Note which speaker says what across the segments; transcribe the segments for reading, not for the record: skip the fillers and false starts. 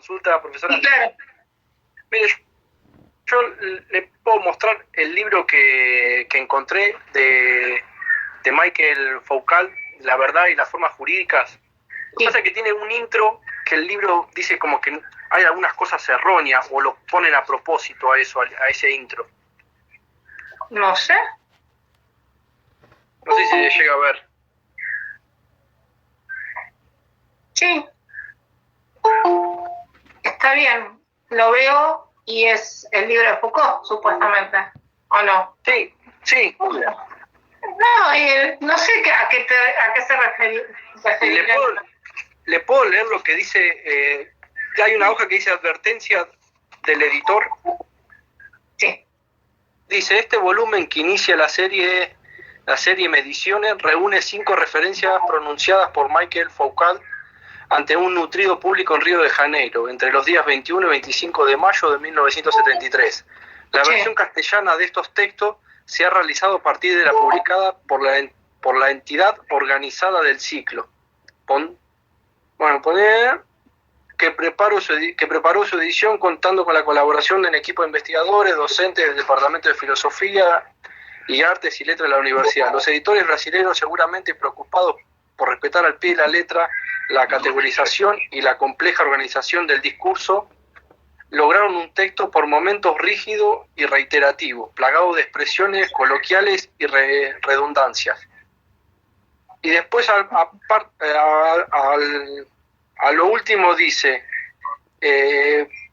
Speaker 1: consulta, profesora?
Speaker 2: Sí, claro.
Speaker 1: Mire, yo le puedo mostrar el libro que encontré de Michael Foucault, La verdad y las formas jurídicas. Lo que pasa es que tiene un intro que el libro dice como que hay algunas cosas erróneas o lo ponen a propósito a eso, a ese intro.
Speaker 2: No sé.
Speaker 1: No sé si se llega a ver.
Speaker 2: Sí. Está bien. Lo veo y es el libro de Foucault, supuestamente. ¿O no?
Speaker 1: Sí, sí.
Speaker 2: No, no sé a qué se refiere.
Speaker 1: ¿Le puedo leer lo que dice? Hay una hoja que dice advertencia del editor.
Speaker 2: Sí.
Speaker 1: Dice, este volumen que inicia la serie Mediciones reúne 5 referencias pronunciadas por Michael Foucault ante un nutrido público en Río de Janeiro, entre los días 21 y 25 de mayo de 1973. La versión castellana de estos textos se ha realizado a partir de la publicada por la entidad organizada del ciclo. Que preparó su edición contando con la colaboración de un equipo de investigadores, docentes del Departamento de Filosofía y Artes y Letras de la Universidad. Los editores brasileños, seguramente preocupados por respetar al pie de la letra la categorización y la compleja organización del discurso, lograron un texto por momentos rígido y reiterativo, plagado de expresiones coloquiales y redundancias. Y después a lo último dice,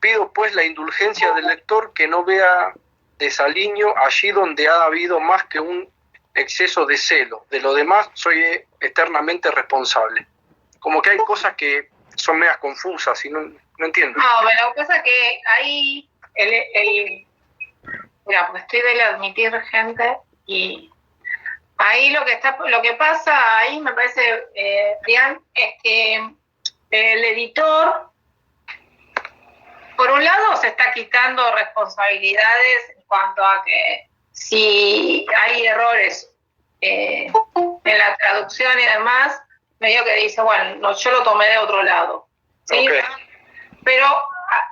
Speaker 1: pido pues la indulgencia del lector que no vea desaliño allí donde ha habido más que un exceso de celo. De lo demás soy eternamente responsable. Como que hay cosas que son medias confusas y no entiendo.
Speaker 2: No, pero lo que pasa es que ahí mira, pues estoy de admitir gente y ahí lo que pasa ahí me parece, Brian, es que el editor, por un lado, se está quitando responsabilidades en cuanto a que si hay errores en la traducción y demás, medio que dice, bueno, no, yo lo tomé de otro lado, ¿sí?
Speaker 1: Okay.
Speaker 2: Pero,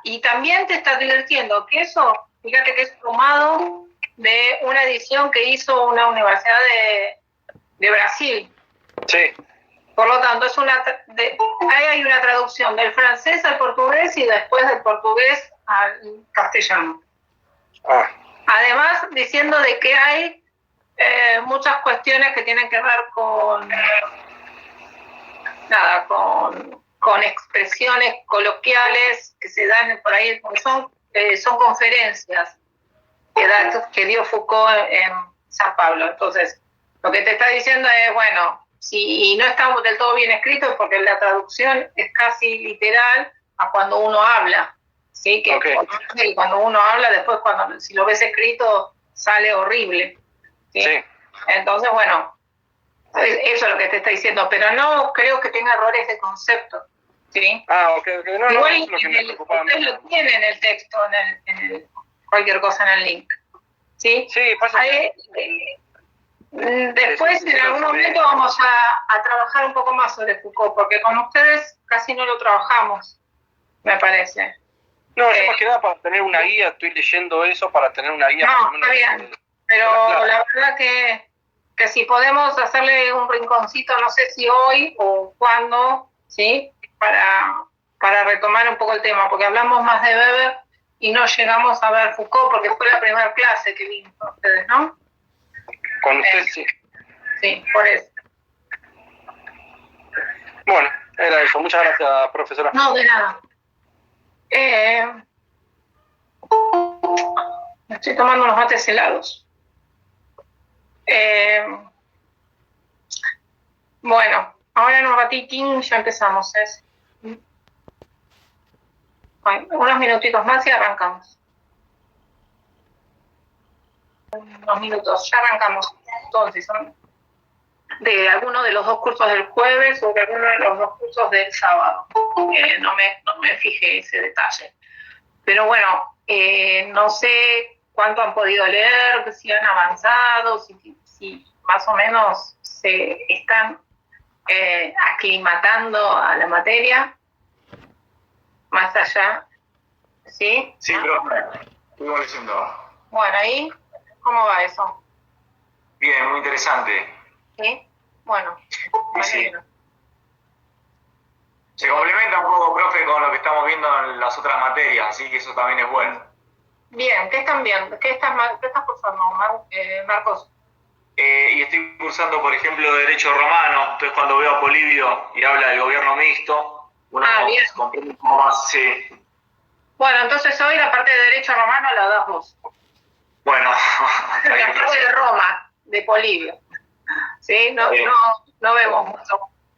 Speaker 2: y también te está advirtiendo que eso, fíjate que es tomado de una edición que hizo una universidad de Brasil.
Speaker 1: Sí.
Speaker 2: Por lo tanto, ahí hay una traducción del francés al portugués y después del portugués al castellano. Además, diciendo de que hay muchas cuestiones que tienen que ver con expresiones coloquiales que se dan por ahí, son conferencias que dio Foucault en San Pablo. Entonces, lo que te está diciendo es, bueno, si no está del todo bien escrito es porque la traducción es casi literal a cuando uno habla, ¿sí? Que cuando uno habla, después si lo ves escrito sale horrible, ¿sí? Sí. Entonces, bueno, eso es lo que te está diciendo, pero no creo que tenga errores de concepto, ¿sí?
Speaker 1: Okay. No,
Speaker 2: igual
Speaker 1: no, es lo que me preocupaba.
Speaker 2: ustedes lo tienen en el texto, cualquier cosa en el link, ¿sí?
Speaker 1: Sí, pasa que...
Speaker 2: Después, en algún momento, vamos a trabajar un poco más sobre Foucault, porque con ustedes casi no lo trabajamos, me parece.
Speaker 1: No, yo más que nada para tener una guía, estoy leyendo eso para tener una guía.
Speaker 2: No, está bien, pero la verdad que si podemos hacerle un rinconcito, no sé si hoy o cuándo, ¿sí? Para retomar un poco el tema, porque hablamos más de Weber y no llegamos a ver Foucault, porque fue la primera clase que vimos con ustedes, ¿no?
Speaker 1: Con usted sí.
Speaker 2: Sí, por eso.
Speaker 1: Bueno, era eso. Muchas gracias, profesora.
Speaker 2: No, de nada. Me estoy tomando unos mates helados. Bueno, ahora en un ratitín ya empezamos. Unos minutitos más y arrancamos. Unos minutos, ya arrancamos. Entonces, son de alguno de los dos cursos del jueves o de alguno de los dos cursos del sábado. No me fijé ese detalle. Pero bueno, no sé cuánto han podido leer, si han avanzado, si más o menos se están aclimatando a la materia. más allá, ¿sí?
Speaker 3: Sí, profe, estoy leyendo.
Speaker 2: Bueno, ahí, ¿cómo va eso?
Speaker 3: Bien, muy interesante.
Speaker 2: ¿Sí? Bueno,
Speaker 3: Sí. Se complementa un poco, profe, con lo que estamos viendo en las otras materias, así que eso también es bueno.
Speaker 2: Bien, ¿qué están viendo? ¿Qué estás cursando, Marcos?
Speaker 3: Y estoy cursando, por ejemplo, Derecho Romano, entonces cuando veo a Polibio y habla del gobierno mixto, uno
Speaker 2: bien.
Speaker 3: comprende un poco más, sí.
Speaker 2: Bueno, entonces hoy la parte de Derecho Romano la das vos.
Speaker 3: Bueno,
Speaker 2: la parte de Roma, de Polibio. ¿Sí? No vemos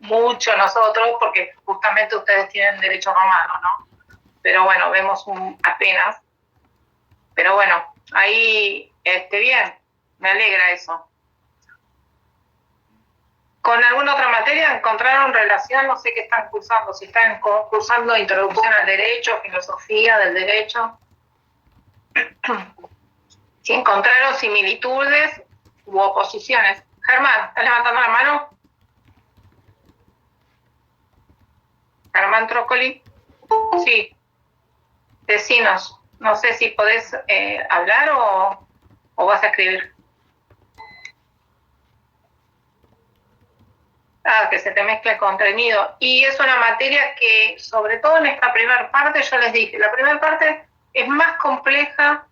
Speaker 2: mucho nosotros, porque justamente ustedes tienen Derecho Romano, ¿no? Pero bueno, vemos apenas. Pero bueno, ahí, bien, me alegra eso. ¿Con alguna otra materia encontraron relación? No sé qué están cursando, si están cursando Introducción al Derecho, Filosofía del Derecho. Si encontraron similitudes u oposiciones. Germán, ¿estás levantando la mano? Germán Trócoli. Sí. Decinos. No sé si podés hablar o vas a escribir. Que se te mezcla el contenido. Y es una materia que, sobre todo en esta primera parte, yo les dije, la primera parte es más compleja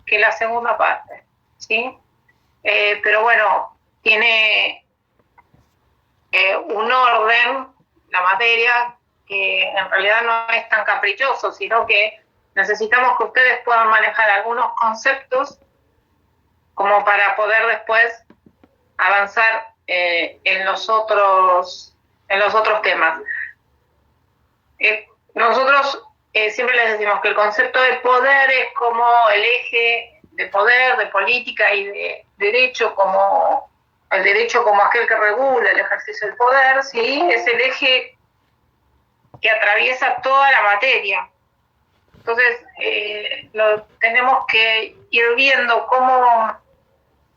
Speaker 2: que la segunda parte, ¿sí? Pero bueno, tiene un orden, la materia, que en realidad no es tan caprichoso, sino que necesitamos que ustedes puedan manejar algunos conceptos como para poder después avanzar en los otros temas. Nosotros siempre les decimos que el concepto de poder es como el eje de poder, de política y de derecho, como el derecho como aquel que regula el ejercicio del poder, ¿sí? Es el eje que atraviesa toda la materia. Entonces, tenemos que ir viendo cómo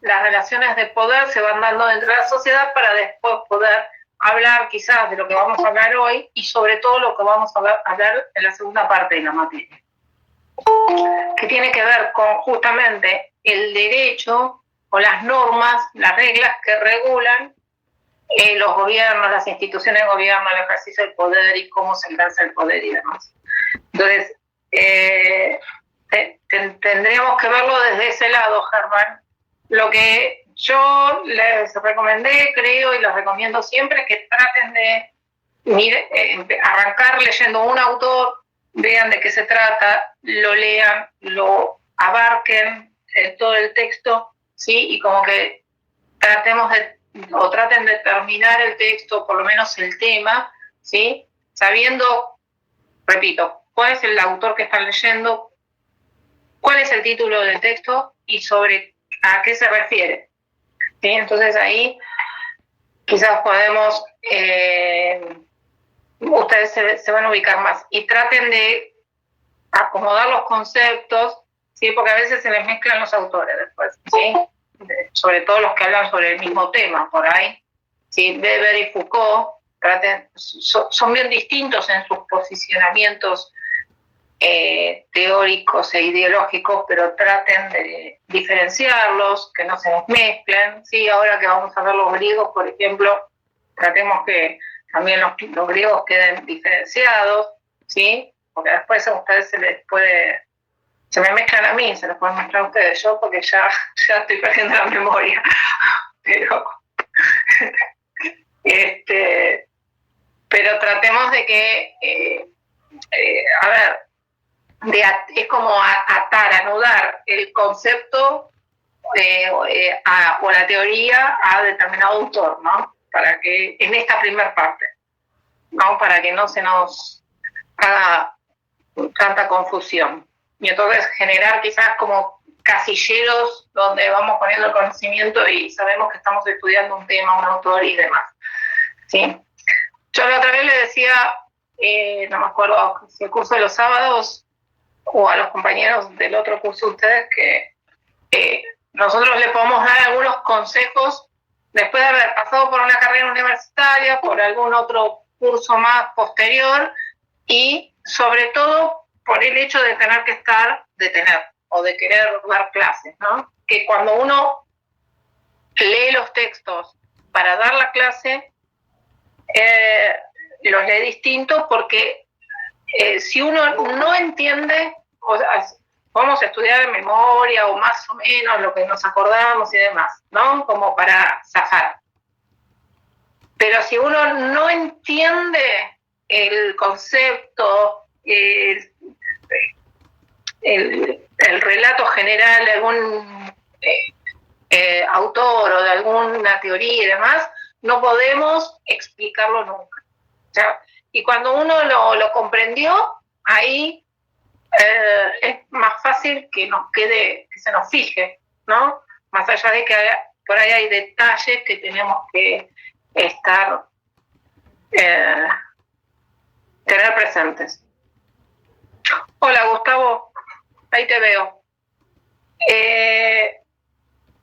Speaker 2: las relaciones de poder se van dando dentro de la sociedad para después poder hablar quizás de lo que vamos a hablar hoy y sobre todo lo que vamos a hablar en la segunda parte de la materia, que tiene que ver con justamente el derecho o las normas, las reglas que regulan los gobiernos, las instituciones de gobierno, el ejercicio del poder y cómo se ejerce el poder y demás. Entonces, tendríamos que verlo desde ese lado, Germán. Lo que yo les recomendé, creo, y les recomiendo siempre, es que traten de arrancar leyendo un autor, vean de qué se trata, lo lean, lo abarquen todo el texto, ¿sí? Y como que traten de terminar el texto, por lo menos el tema, ¿sí? Sabiendo, repito, cuál es el autor que están leyendo, cuál es el título del texto y sobre a qué se refiere. ¿Sí? Entonces ahí quizás podemos, ustedes se van a ubicar más y traten de acomodar los conceptos, ¿sí? Porque a veces se les mezclan los autores después, ¿sí? Sobre todo los que hablan sobre el mismo tema, por ahí, ¿sí? Weber y Foucault son bien distintos en sus posicionamientos teóricos e ideológicos, pero traten de diferenciarlos, que no se les mezclen, ¿sí? Ahora que vamos a ver los griegos, por ejemplo, tratemos que también los griegos queden diferenciados, ¿sí? Porque después a ustedes se me mezclan a mí, se los pueden mezclar a ustedes, yo porque ya estoy perdiendo la memoria, pero pero tratemos de que a ver, es como atar, anudar el concepto o la teoría a determinado autor, ¿no? Para que, en esta primera parte, ¿no? Para que no se nos haga tanta confusión. Y entonces generar quizás como casilleros donde vamos poniendo el conocimiento y sabemos que estamos estudiando un tema, un autor y demás. ¿Sí? Yo la otra vez le decía, no me acuerdo si el curso de los sábados o a los compañeros del otro curso de ustedes, que nosotros le podemos dar algunos consejos después de haber pasado por una carrera universitaria, por algún otro curso más posterior, y sobre todo por el hecho de tener que o de querer dar clases, ¿no? Que cuando uno lee los textos para dar la clase, los lee distinto porque si uno no entiende, o sea, vamos a estudiar de memoria o más o menos lo que nos acordamos y demás, ¿no? Como para zafar. Pero si uno no entiende el concepto, el relato general de algún autor o de alguna teoría y demás, no podemos explicarlo nunca. O sea, y cuando uno lo comprendió, ahí es más fácil que nos quede, que se nos fije, ¿no? Más allá de que por ahí hay detalles que tenemos que tener presentes. Hola, Gustavo, ahí te veo.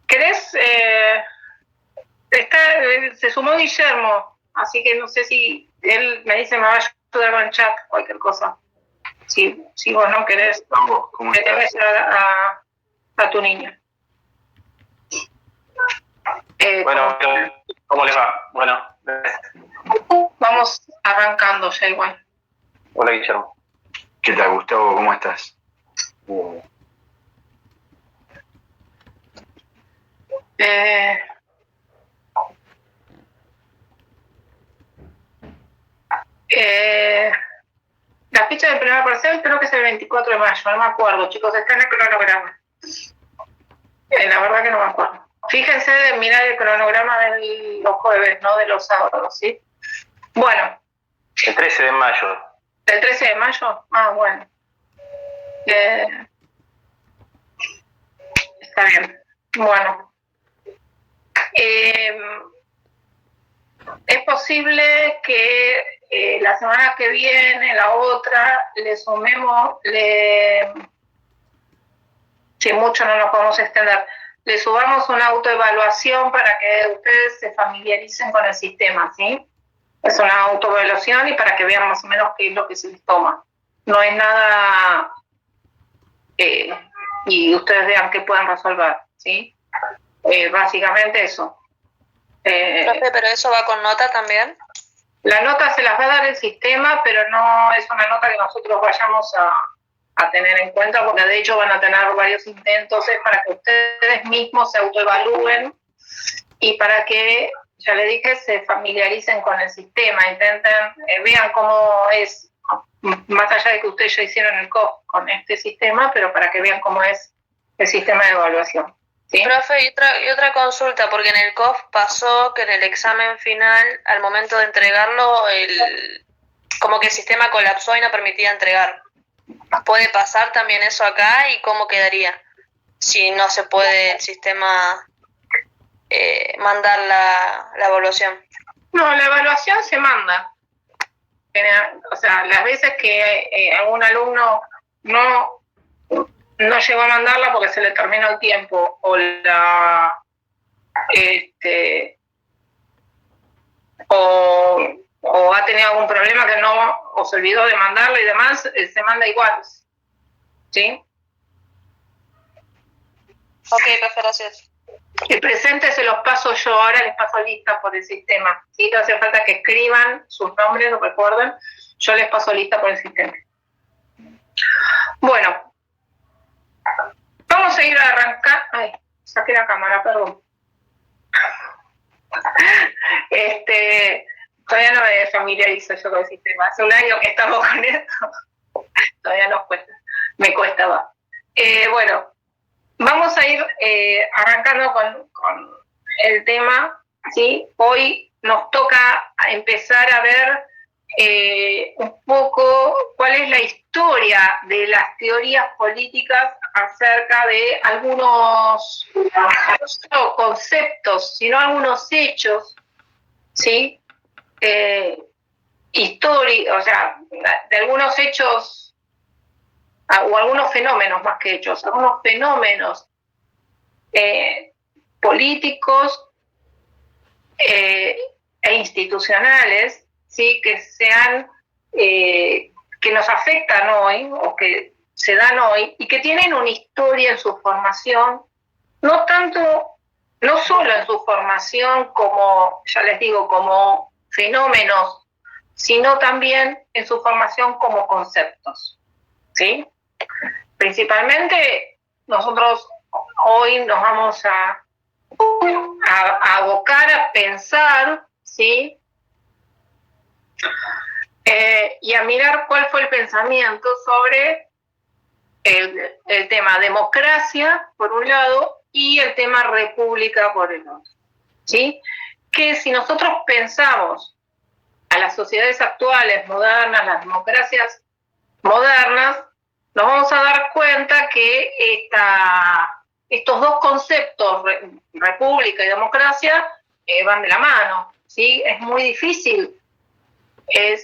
Speaker 2: ¿Querés? Se sumó Guillermo, así que no sé si él me dice me va a ayudar con el chat, cualquier cosa. Si vos no querés, que te ves a tu niño.
Speaker 4: Bueno, ¿cómo les va? Bueno.
Speaker 2: Vamos arrancando ya igual.
Speaker 4: Hola, Guillermo.
Speaker 5: ¿Qué tal, Gustavo? ¿Cómo estás?
Speaker 2: La fecha del primer parcial creo que es el 24 de mayo, no me acuerdo, chicos, está en el cronograma. La verdad que no me acuerdo. Fíjense de mirar el cronograma de los jueves, no de los sábados, ¿sí? Bueno.
Speaker 4: El 13 de mayo.
Speaker 2: ¿El 13 de mayo? Ah, bueno. Está bien. Bueno. Es posible que la semana que viene, la otra, le sumemos, si mucho no nos podemos extender, le subamos una autoevaluación para que ustedes se familiaricen con el sistema, ¿sí? Es una autoevaluación y para que vean más o menos qué es lo que se les toma. No es nada y ustedes vean qué pueden resolver, ¿sí? Básicamente eso.
Speaker 6: Profe, ¿pero eso va con nota también?
Speaker 2: La nota se las va a dar el sistema, pero no es una nota que nosotros vayamos a tener en cuenta, porque de hecho van a tener varios intentos, es para que ustedes mismos se autoevalúen y para que, ya le dije, se familiaricen con el sistema, intenten, vean cómo es, más allá de que ustedes ya hicieron el COF con este sistema, pero para que vean cómo es el sistema de evaluación. ¿Sí?
Speaker 6: Profe, y otra consulta, porque en el COF pasó que en el examen final, al momento de entregarlo, como que el sistema colapsó y no permitía entregar. ¿Puede pasar también eso acá y cómo quedaría? Si no se puede el sistema mandar la evaluación.
Speaker 2: No, la evaluación se manda. O sea, las veces que algún alumno no llegó a mandarla porque se le terminó el tiempo o o ha tenido algún problema que o se olvidó de mandarla y demás, se manda igual, ¿sí?
Speaker 6: Ok, profe, gracias.
Speaker 2: El presente se los paso yo, ahora les paso lista por el sistema, ¿sí? No hace falta que escriban sus nombres, lo recuerden, yo les paso lista por el sistema. Bueno, vamos a ir a arrancar. Ay, saqué la cámara, perdón. Todavía no me familiarizo yo con el sistema. Hace un año que estamos con esto. Todavía nos cuesta. Me cuesta, va. Bueno, vamos a ir arrancando con el tema, ¿sí? Hoy nos toca empezar a ver un poco cuál es la historia de las teorías políticas acerca de algunos no conceptos, sino algunos hechos, ¿sí? Históricos, o sea, de algunos hechos o algunos fenómenos más que hechos, algunos fenómenos políticos e institucionales, ¿sí? Que se han que nos afectan hoy o que se dan hoy y que tienen una historia en su formación, no solo en su formación como, ya les digo, como fenómenos, sino también en su formación como conceptos, ¿sí? Principalmente nosotros hoy nos vamos a abocar a pensar, ¿sí? Y a mirar cuál fue el pensamiento sobre el tema democracia, por un lado, y el tema república, por el otro, ¿sí? Que si nosotros pensamos a las sociedades actuales modernas, las democracias modernas, nos vamos a dar cuenta que estos dos conceptos, república y democracia, van de la mano, ¿sí? Es muy difícil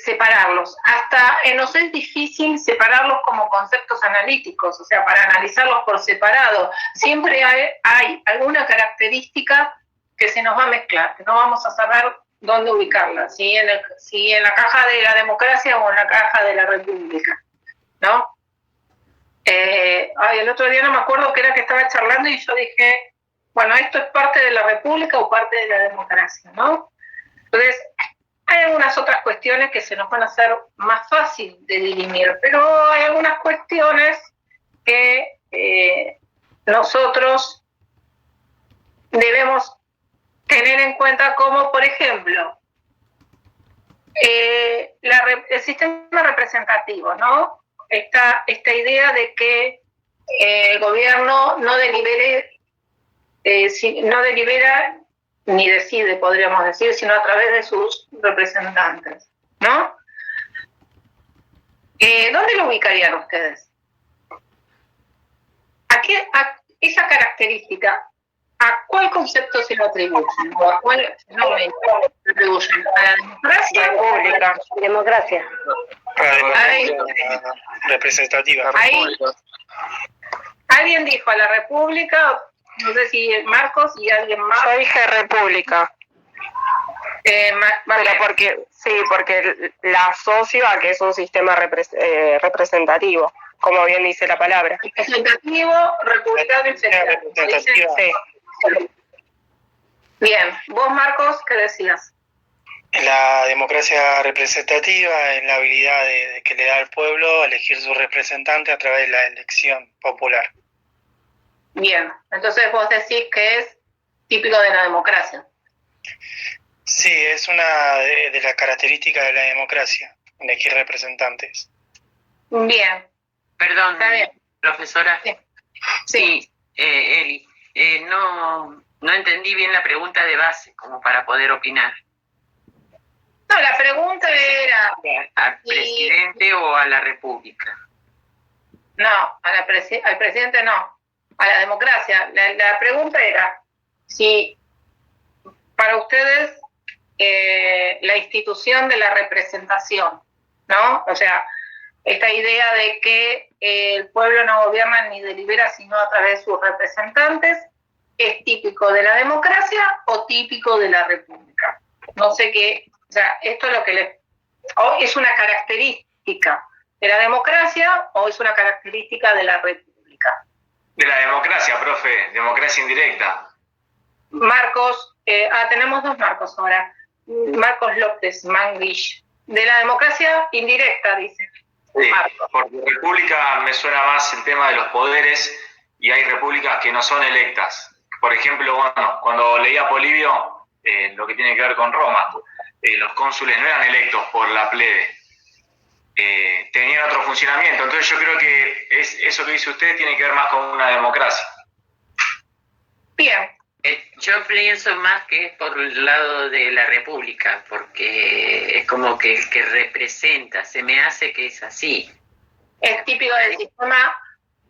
Speaker 2: separarlos. Hasta nos es difícil separarlos como conceptos analíticos, o sea, para analizarlos por separado. Siempre hay alguna característica que se nos va a mezclar, que no vamos a saber dónde ubicarla, si en la caja de la democracia o en la caja de la república, ¿no? El otro día no me acuerdo qué era que estaba charlando y yo dije, bueno, esto es parte de la república o parte de la democracia, ¿no? Entonces, hay algunas otras cuestiones que se nos van a hacer más fácil de dirimir, pero hay algunas cuestiones que nosotros debemos tener en cuenta, como por ejemplo el sistema representativo, ¿no? Esta idea de que el gobierno no delibera ni decide, podríamos decir, sino a través de sus representantes, ¿no? ¿Dónde lo ubicarían ustedes? ¿A esa característica, a cuál concepto se lo atribuyen? ¿O a cuál fenómeno se lo atribuyen? ¿A la democracia?
Speaker 7: República. Democracia.
Speaker 4: Representativa.
Speaker 2: Ahí, alguien dijo a la república, no sé si Marcos y alguien más.
Speaker 7: Yo dije república.
Speaker 2: Vale.
Speaker 7: Pero porque la asocio a que es un sistema representativo, como bien dice la palabra.
Speaker 2: Representativo, republicano, etc.
Speaker 7: Sí.
Speaker 2: Bien, vos Marcos, ¿qué decías?
Speaker 8: La democracia representativa es la habilidad que le da al pueblo a elegir su representante a través de la elección popular.
Speaker 2: Bien, entonces vos decís que es típico de la democracia.
Speaker 8: Sí, es una de las características de la democracia, elegir representantes.
Speaker 2: Bien.
Speaker 9: Perdón,
Speaker 2: Está bien.
Speaker 9: profesora.
Speaker 2: Sí.
Speaker 9: Eli, no entendí bien la pregunta de base, como para poder opinar.
Speaker 2: No, la pregunta era...
Speaker 9: ¿Al presidente o a la república?
Speaker 2: No, al presidente no, a la democracia. La pregunta era si para ustedes la institución de la representación, ¿no? O sea, esta idea de que el pueblo no gobierna ni delibera sino a través de sus representantes, ¿es típico de la democracia o típico de la república? No sé qué, o sea, esto es lo que es una característica de la democracia o es una característica de la república.
Speaker 3: De la democracia, profe, democracia indirecta.
Speaker 2: Marcos, tenemos dos Marcos ahora. Marcos López Manglish. De la democracia indirecta, dice.
Speaker 3: Sí,
Speaker 2: Marcos.
Speaker 3: porque república me suena más el tema de los poderes y hay repúblicas que no son electas. Por ejemplo, bueno, cuando leía Polibio, lo que tiene que ver con Roma, los cónsules no eran electos por la plebe. Tenían otro funcionamiento, entonces yo creo que eso que dice usted tiene que ver más con una democracia.
Speaker 2: Bien.
Speaker 9: Yo pienso más que es por el lado de la república, porque es como que el que representa, se me hace que es así.
Speaker 2: Es típico del sistema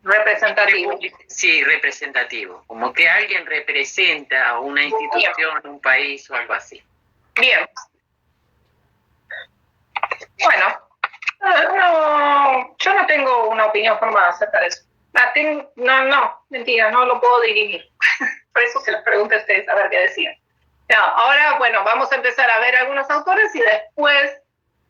Speaker 2: representativo.
Speaker 9: Sí, representativo, como que alguien representa una institución, un país o algo así.
Speaker 2: Bien. Bueno, yo no tengo una opinión formada acerca de eso. Mentira, no lo puedo dirimir. Por eso se les pregunto a ustedes a ver qué decían. No, ahora, bueno, vamos a empezar a ver algunos autores y después,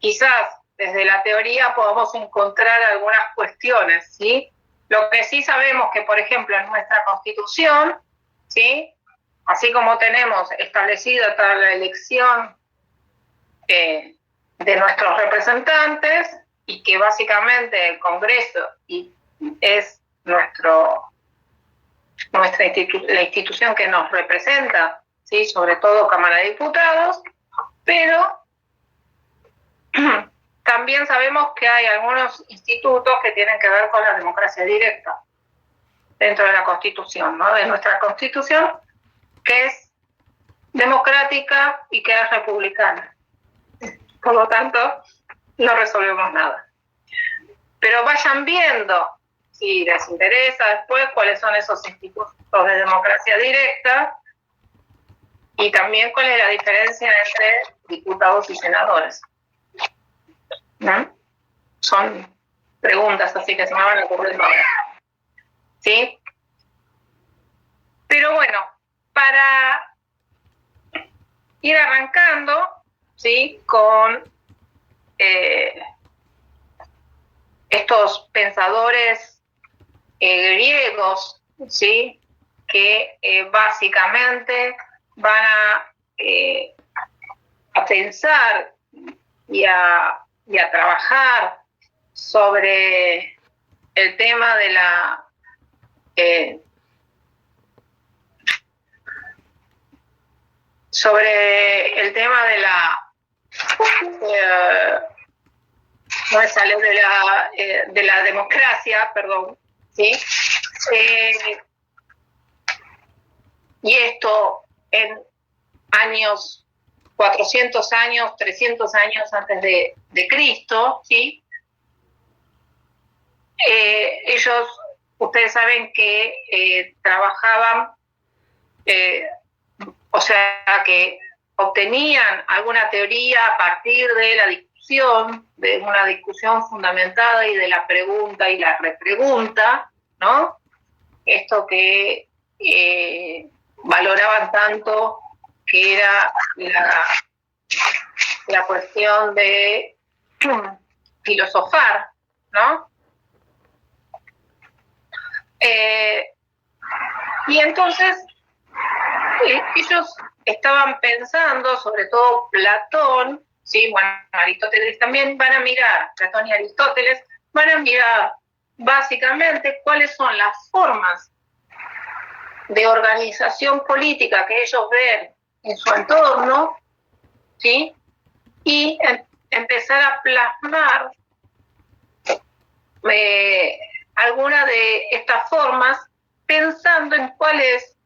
Speaker 2: quizás desde la teoría podemos encontrar algunas cuestiones, ¿sí? Lo que sí sabemos que, por ejemplo, en nuestra Constitución, ¿sí?, así como tenemos establecida toda la elección de nuestros representantes, y que básicamente el Congreso es la institución que nos representa, ¿sí?, sobre todo Cámara de Diputados, pero también sabemos que hay algunos institutos que tienen que ver con la democracia directa dentro de la Constitución, ¿no?, de nuestra Constitución, que es democrática y que es republicana. Por lo tanto, no resolvemos nada. Pero vayan viendo, si les interesa después, cuáles son esos institutos de democracia directa y también cuál es la diferencia entre diputados y senadores. ¿No? Son preguntas así que se me van ocurriendo ahora. ¿Sí? Pero bueno, para ir arrancando, ¿sí?, con estos pensadores griegos, ¿sí?, que básicamente van a pensar y a trabajar sobre el tema de la no me sale de la democracia, perdón, ¿sí? Y esto en años, 400 años, 300 años antes de Cristo, ¿sí? Ellos, ustedes saben que trabajaban, o sea, que obtenían alguna teoría a partir de la discusión, de una discusión fundamentada y de la pregunta y la repregunta, ¿no? Esto que valoraban tanto, que era la cuestión de filosofar, ¿no? Y entonces ellos estaban pensando, sobre todo Platón, ¿sí?, bueno, Aristóteles también, van a mirar, Platón y Aristóteles, van a mirar básicamente cuáles son las formas de organización política que ellos ven en su entorno, ¿sí?, y empezar a plasmar alguna de estas formas, pensando en cuál es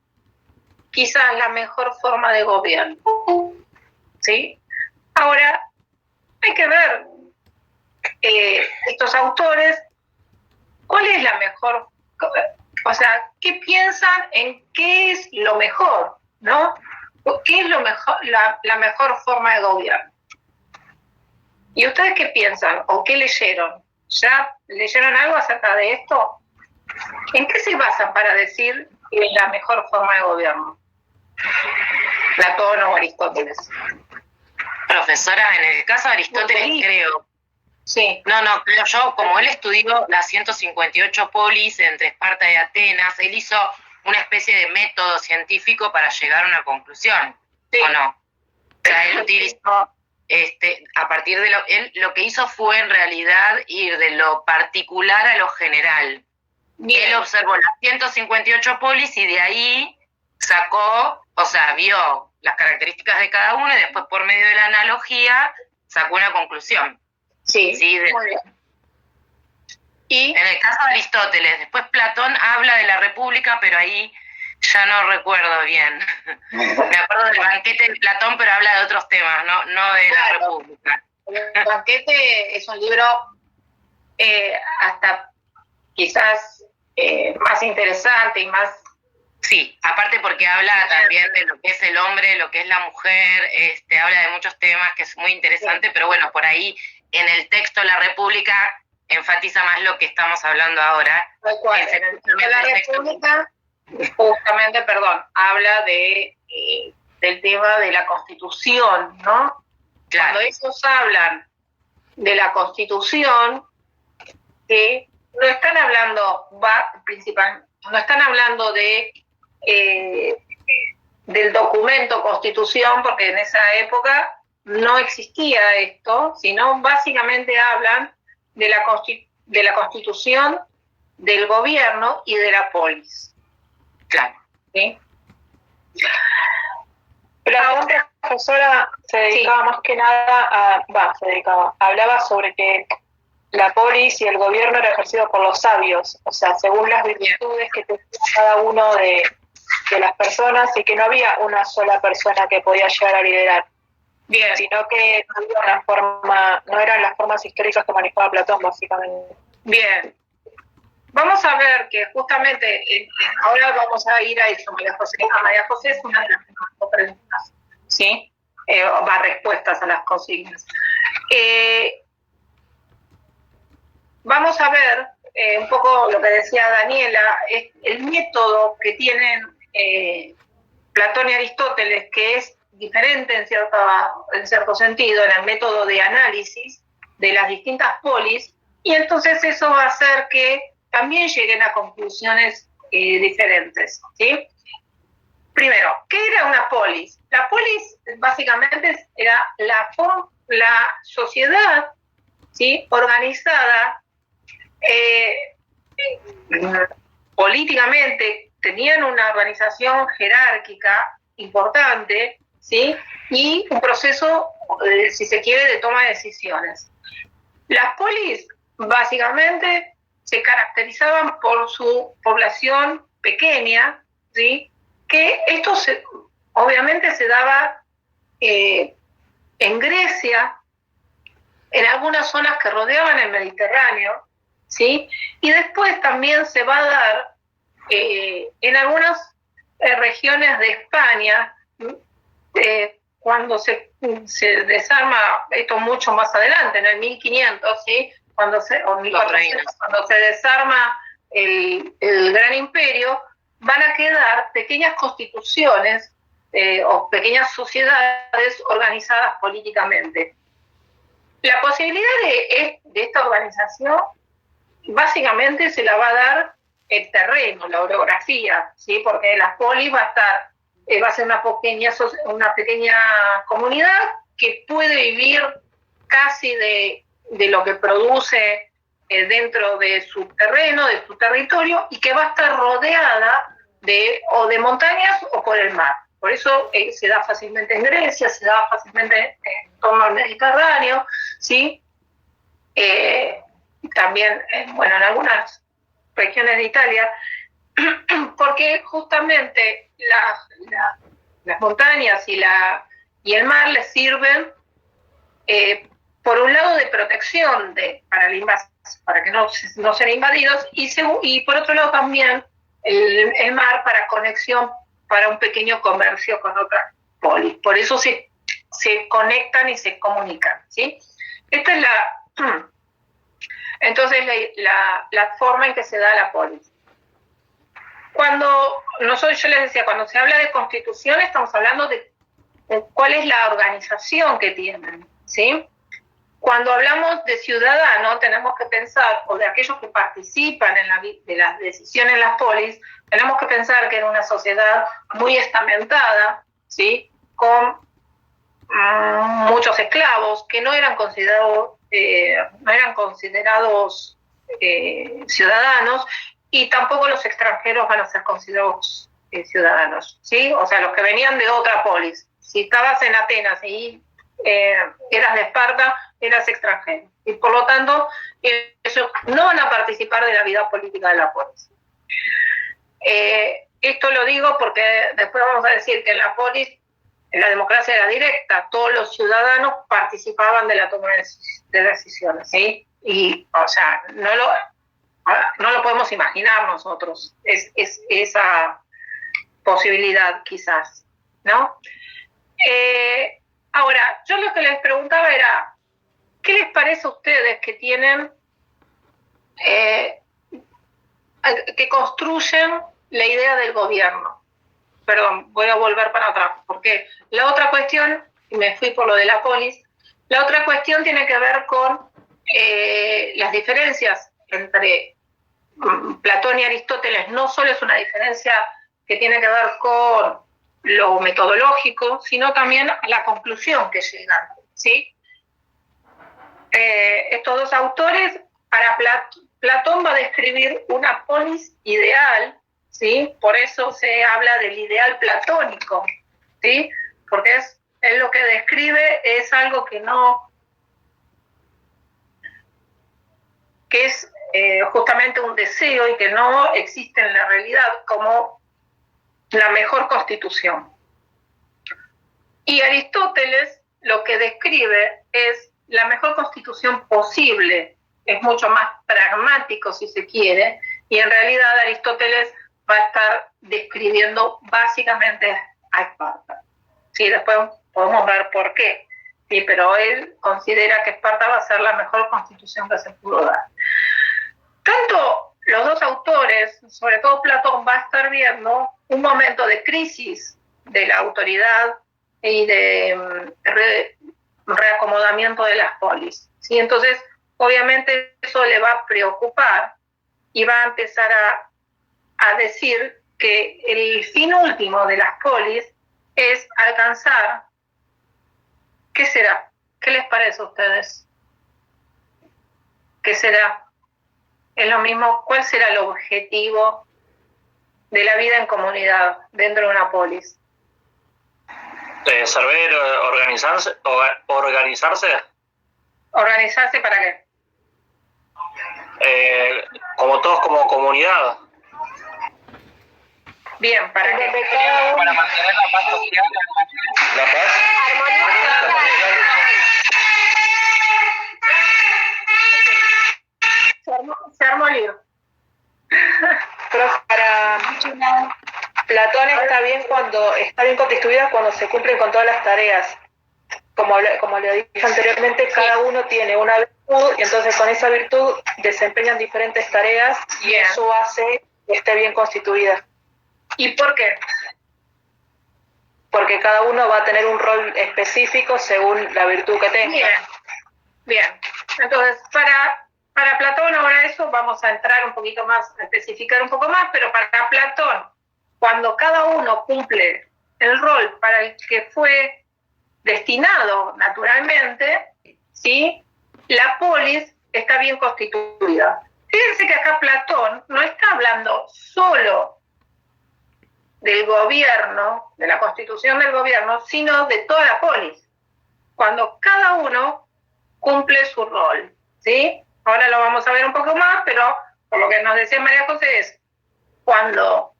Speaker 2: quizás la mejor forma de gobierno, ¿sí? Ahora, hay que ver estos autores, cuál es la mejor, o sea, qué piensan en qué es lo mejor, ¿no? ¿Qué es lo mejor, la mejor forma de gobierno? ¿Y ustedes qué piensan o qué leyeron? ¿Ya leyeron algo acerca de esto? ¿En qué se basan para decir que es la mejor forma de gobierno? Platón o Aristóteles.
Speaker 10: Profesora, en el caso de Aristóteles, creo.
Speaker 2: Sí.
Speaker 10: No, creo yo, como él estudió las 158 polis entre Esparta y Atenas, él hizo una especie de método científico para llegar a una conclusión,
Speaker 2: sí.
Speaker 10: ¿O no? O sea, él utilizó, a partir de él lo que hizo fue en realidad ir de lo particular a lo general. Bien. Él observó las 158 polis y de ahí sacó, o sea, vio las características de cada uno y después por medio de la analogía sacó una conclusión.
Speaker 2: Sí,
Speaker 10: muy bien. Y en el caso de Aristóteles, después Platón habla de la república, pero ahí ya no recuerdo bien. Me acuerdo del banquete de Platón, pero habla de otros temas, no de la república.
Speaker 2: El banquete es un libro hasta quizás más interesante y más...
Speaker 10: Sí, aparte porque habla también de lo que es el hombre, lo que es la mujer, habla de muchos temas que es muy interesante, sí. Pero bueno, por ahí en el texto La República enfatiza más lo que estamos hablando ahora.
Speaker 2: Tal cual, en la República, justamente, habla del tema de la Constitución, ¿no? Claro. Cuando ellos hablan de la Constitución, que no están hablando no están hablando de del documento Constitución, porque en esa época no existía esto, sino básicamente hablan de la Constitución, del gobierno y de la polis.
Speaker 10: Claro.
Speaker 2: ¿Sí?
Speaker 7: La otra profesora se dedicaba más que nada hablaba sobre que la polis y el gobierno era ejercido por los sabios, o sea, según las virtudes que tenía cada uno de las personas, y que no había una sola persona que podía llegar a liderar.
Speaker 2: Bien.
Speaker 7: Sino que no eran las formas históricas que manejaba Platón, básicamente.
Speaker 2: Bien. Vamos a ver que justamente ahora vamos a ir a eso, María José. María José es una de las preguntas, ¿sí? Va respuestas a las consignas. Vamos a ver un poco lo que decía Daniela, es el método que tienen Platón y Aristóteles, que es diferente en cierto sentido en el método de análisis de las distintas polis, y entonces eso va a hacer que también lleguen a conclusiones diferentes, ¿sí? Primero, ¿qué era una polis? La polis básicamente era la sociedad, ¿sí?, organizada políticamente, tenían una organización jerárquica importante, ¿sí?, y un proceso, si se quiere, de toma de decisiones. Las polis básicamente se caracterizaban por su población pequeña, ¿sí?, que esto obviamente se daba en Grecia, en algunas zonas que rodeaban el Mediterráneo, ¿sí?, y después también se va a dar en algunas regiones de España, cuando se desarma, esto mucho más adelante, en el 1500, ¿sí?, cuando se desarma el Gran Imperio, van a quedar pequeñas constituciones o pequeñas sociedades organizadas políticamente. La posibilidad de esta organización básicamente se la va a dar el terreno, la orografía, ¿sí?, porque la polis va a ser una pequeña comunidad que puede vivir casi de lo que produce dentro de su terreno, de su territorio, y que va a estar rodeada o de montañas o por el mar. Por eso se da fácilmente en Grecia, se da fácilmente en torno al Mediterráneo, ¿sí? También, en algunas regiones de Italia, porque justamente las montañas y el mar les sirven, por un lado, de protección para que no sean invadidos, y por otro lado también el mar para conexión, para un pequeño comercio con otras polis. Por eso se conectan y se comunican, ¿sí? Esta es entonces la forma en que se da la polis. Yo les decía, cuando se habla de constitución, estamos hablando de cuál es la organización que tienen, ¿sí? Cuando hablamos de ciudadano, tenemos que pensar, o de aquellos que participan de las decisiones en las polis, tenemos que pensar que era una sociedad muy estamentada, ¿sí?, con muchos esclavos que no eran considerados ciudadanos, y tampoco los extranjeros van a ser considerados ciudadanos, ¿sí? O sea, los que venían de otra polis. Si estabas en Atenas y eras de Esparta, eras extranjero, y por lo tanto ellos no van a participar de la vida política de la polis. Esto lo digo porque después vamos a decir que en la polis, en la democracia era directa, todos los ciudadanos participaban de la toma de decisiones, ¿sí? Y, o sea, no lo podemos imaginar nosotros, es esa posibilidad quizás, ¿no? Ahora, yo lo que les preguntaba era, ¿qué les parece a ustedes que tienen, que construyen la idea del gobierno? Perdón, voy a volver para atrás, porque la otra cuestión, y me fui por lo de la polis, la otra cuestión tiene que ver con las diferencias entre Platón y Aristóteles no solo es una diferencia que tiene que ver con lo metodológico, sino también la conclusión que llegan, ¿sí? Estos dos autores, para Platón va a describir una polis ideal, ¿sí? Por eso se habla del ideal platónico, ¿sí? Porque él lo que describe es algo que es justamente un deseo y que no existe en la realidad como la mejor constitución. Y Aristóteles lo que describe es la mejor constitución posible, es mucho más pragmático si se quiere, y en realidad Aristóteles va a estar describiendo básicamente a Esparta. Sí, después podemos ver por qué, sí, pero él considera que Esparta va a ser la mejor constitución que se pudo dar. Tanto los dos autores, sobre todo Platón, va a estar viendo un momento de crisis de la autoridad y de reacomodamiento de las polis, ¿sí? Entonces, obviamente eso le va a preocupar y va a empezar a decir que el fin último de las polis es alcanzar, ¿qué será? ¿Qué les parece a ustedes? ¿Qué será? Es lo mismo, ¿cuál será el objetivo de la vida en comunidad dentro de una polis?
Speaker 4: Saber organizarse.
Speaker 2: ¿Organizarse para qué?
Speaker 4: Como todos como comunidad.
Speaker 2: Bien, ¿para qué?
Speaker 1: Para mantener la paz social.
Speaker 4: ¿La paz?
Speaker 2: Se armó lío.
Speaker 7: Pero para Platón está bien constituida cuando se cumplen con todas las tareas. Como le dije anteriormente, cada uno tiene una virtud y entonces con esa virtud desempeñan diferentes tareas y eso hace que esté bien constituida.
Speaker 2: ¿Y por qué?
Speaker 7: Porque cada uno va a tener un rol específico según la virtud que tenga.
Speaker 2: Bien. Entonces, para Platón, ahora eso vamos a entrar un poquito más, a especificar un poco más, pero para Platón, cuando cada uno cumple el rol para el que fue destinado naturalmente, ¿sí? La polis está bien constituida. Fíjense que acá Platón no está hablando solo del gobierno, de la constitución del gobierno, sino de toda la polis. Cuando cada uno cumple su rol, ¿sí? Ahora lo vamos a ver un poco más, pero por lo que nos decía María José es cuando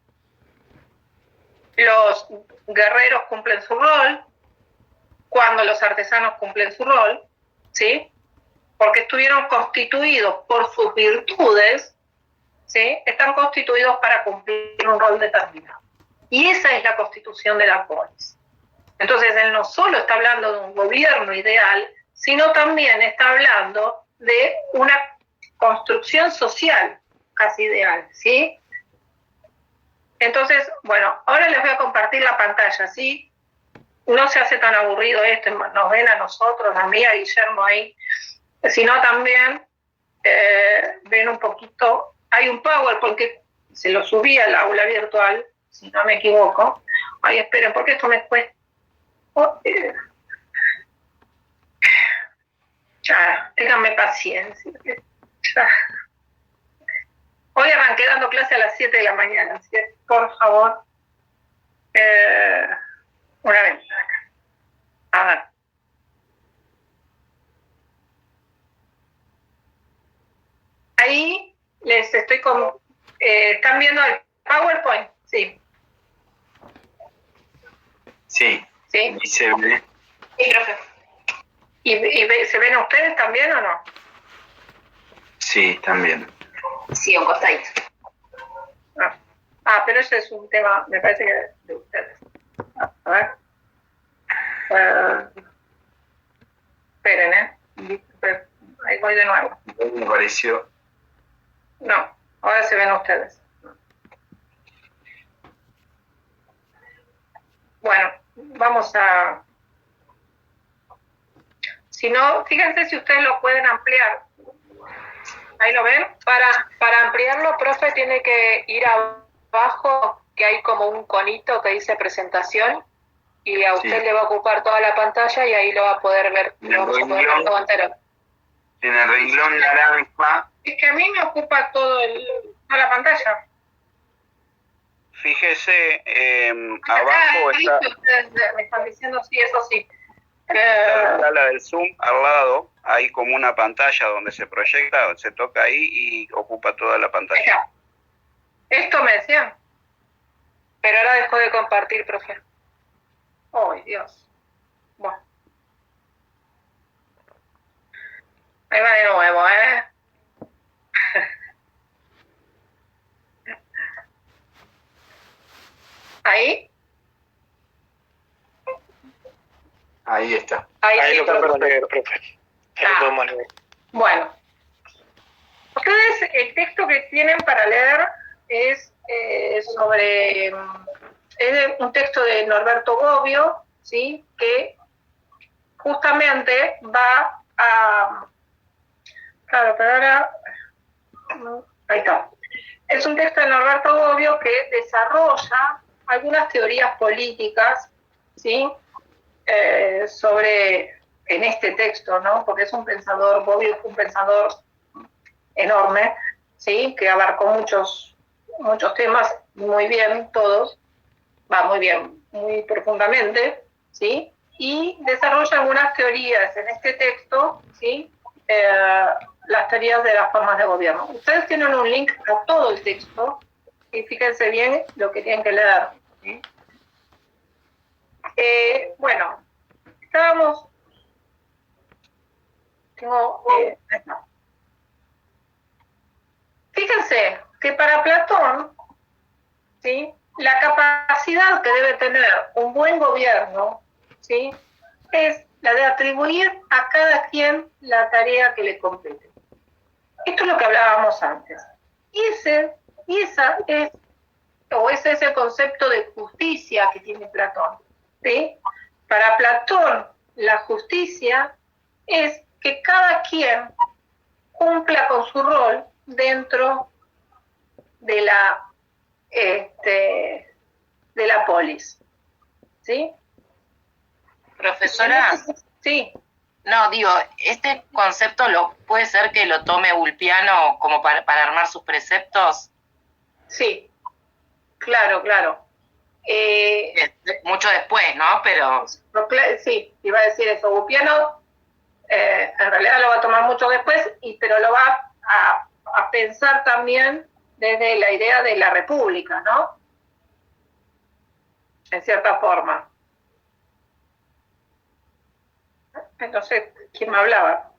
Speaker 2: los guerreros cumplen su rol, cuando los artesanos cumplen su rol, ¿sí? Porque estuvieron constituidos por sus virtudes, ¿sí? Están constituidos para cumplir un rol determinado. Y esa es la constitución de la polis. Entonces, él no solo está hablando de un gobierno ideal, sino también está hablando de una construcción social casi ideal, ¿sí? Entonces, bueno, ahora les voy a compartir la pantalla, ¿sí? No se hace tan aburrido esto, nos ven a nosotros, a mí, a Guillermo ahí, sino también ven un poquito, hay un PowerPoint que se lo subí al aula virtual, si no me equivoco. Ay, esperen, porque esto me cuesta. Ténganme paciencia. Hoy arranqué dando clase a las 7 de la mañana, así que, por favor, una vez. A ver. Ahí les estoy con... ¿Están viendo el PowerPoint? Sí.
Speaker 5: Sí.
Speaker 2: ¿Sí?
Speaker 5: Y se ve.
Speaker 2: Sí, profe. ¿Y se ven ustedes también o no?
Speaker 5: Sí, también.
Speaker 10: Sí, un costadito.
Speaker 2: Pero ese es un tema, me parece que de ustedes. A ver. Esperen, ahí voy de nuevo.
Speaker 5: Me pareció.
Speaker 2: No, ahora se ven ustedes. Bueno, vamos a... Si no, fíjense si ustedes lo pueden ampliar. ¿Ahí lo ven?
Speaker 7: Para ampliarlo, profe, tiene que ir abajo, que hay como un conito que dice presentación, y a usted
Speaker 5: Sí.
Speaker 7: le va a ocupar toda la pantalla y ahí lo va a poder ver, lo vamos a poder ver todo entero.
Speaker 5: En el renglón naranja,
Speaker 2: Es que a mí me ocupa toda la pantalla.
Speaker 11: Fíjese, abajo está
Speaker 2: Ustedes me están diciendo sí, eso sí.
Speaker 11: la sala del Zoom, al lado hay como una pantalla donde se proyecta, se toca ahí y ocupa toda la pantalla.
Speaker 2: Esto me decían.
Speaker 7: Pero ahora dejó de compartir, profe.
Speaker 2: ¡Ay, Dios! Bueno. Ahí va de nuevo, ¿eh? ¿Ahí?
Speaker 5: ahí está.
Speaker 2: Ahí
Speaker 8: Ahí
Speaker 2: sí,
Speaker 8: lo podemos leer, profe. Ahí lo
Speaker 2: Ah.
Speaker 8: podemos leer.
Speaker 2: Bueno. Ustedes, el texto que tienen para leer es sobre... Es un texto de Norberto Bobbio, ¿sí? Que justamente va a... Claro, pero ahora... Ahí está. Es un texto de Norberto Bobbio que desarrolla algunas teorías políticas, ¿sí? Sobre, en este texto, ¿no? Porque es un pensador, Bobbio es un pensador enorme, ¿sí? Que abarcó muchos temas, muy bien, todos, va muy bien, muy profundamente, ¿sí? Y desarrolla algunas teorías en este texto, ¿sí? Las teorías de las formas de gobierno. Ustedes tienen un link a todo el texto y fíjense bien lo que tienen que leer, ¿sí? Bueno, estábamos... Fíjense que para Platón, ¿sí? La capacidad que debe tener un buen gobierno, ¿sí? Es la de atribuir a cada quien la tarea que le compete. Esto es lo que hablábamos antes. Ese es el concepto de justicia que tiene Platón, ¿sí? Para Platón, la justicia es que cada quien cumpla con su rol dentro de la polis, ¿sí?
Speaker 10: Profesora,
Speaker 2: Sí.
Speaker 10: no, digo, este concepto puede ser que lo tome Ulpiano como para armar sus preceptos.
Speaker 2: Sí, claro.
Speaker 10: Mucho después, ¿no? Pero
Speaker 2: Sí, iba a decir eso. Ulpiano en realidad lo va a tomar mucho después, pero lo va a pensar también desde la idea de la república, ¿no? En cierta forma. Entonces, ¿quién me hablaba?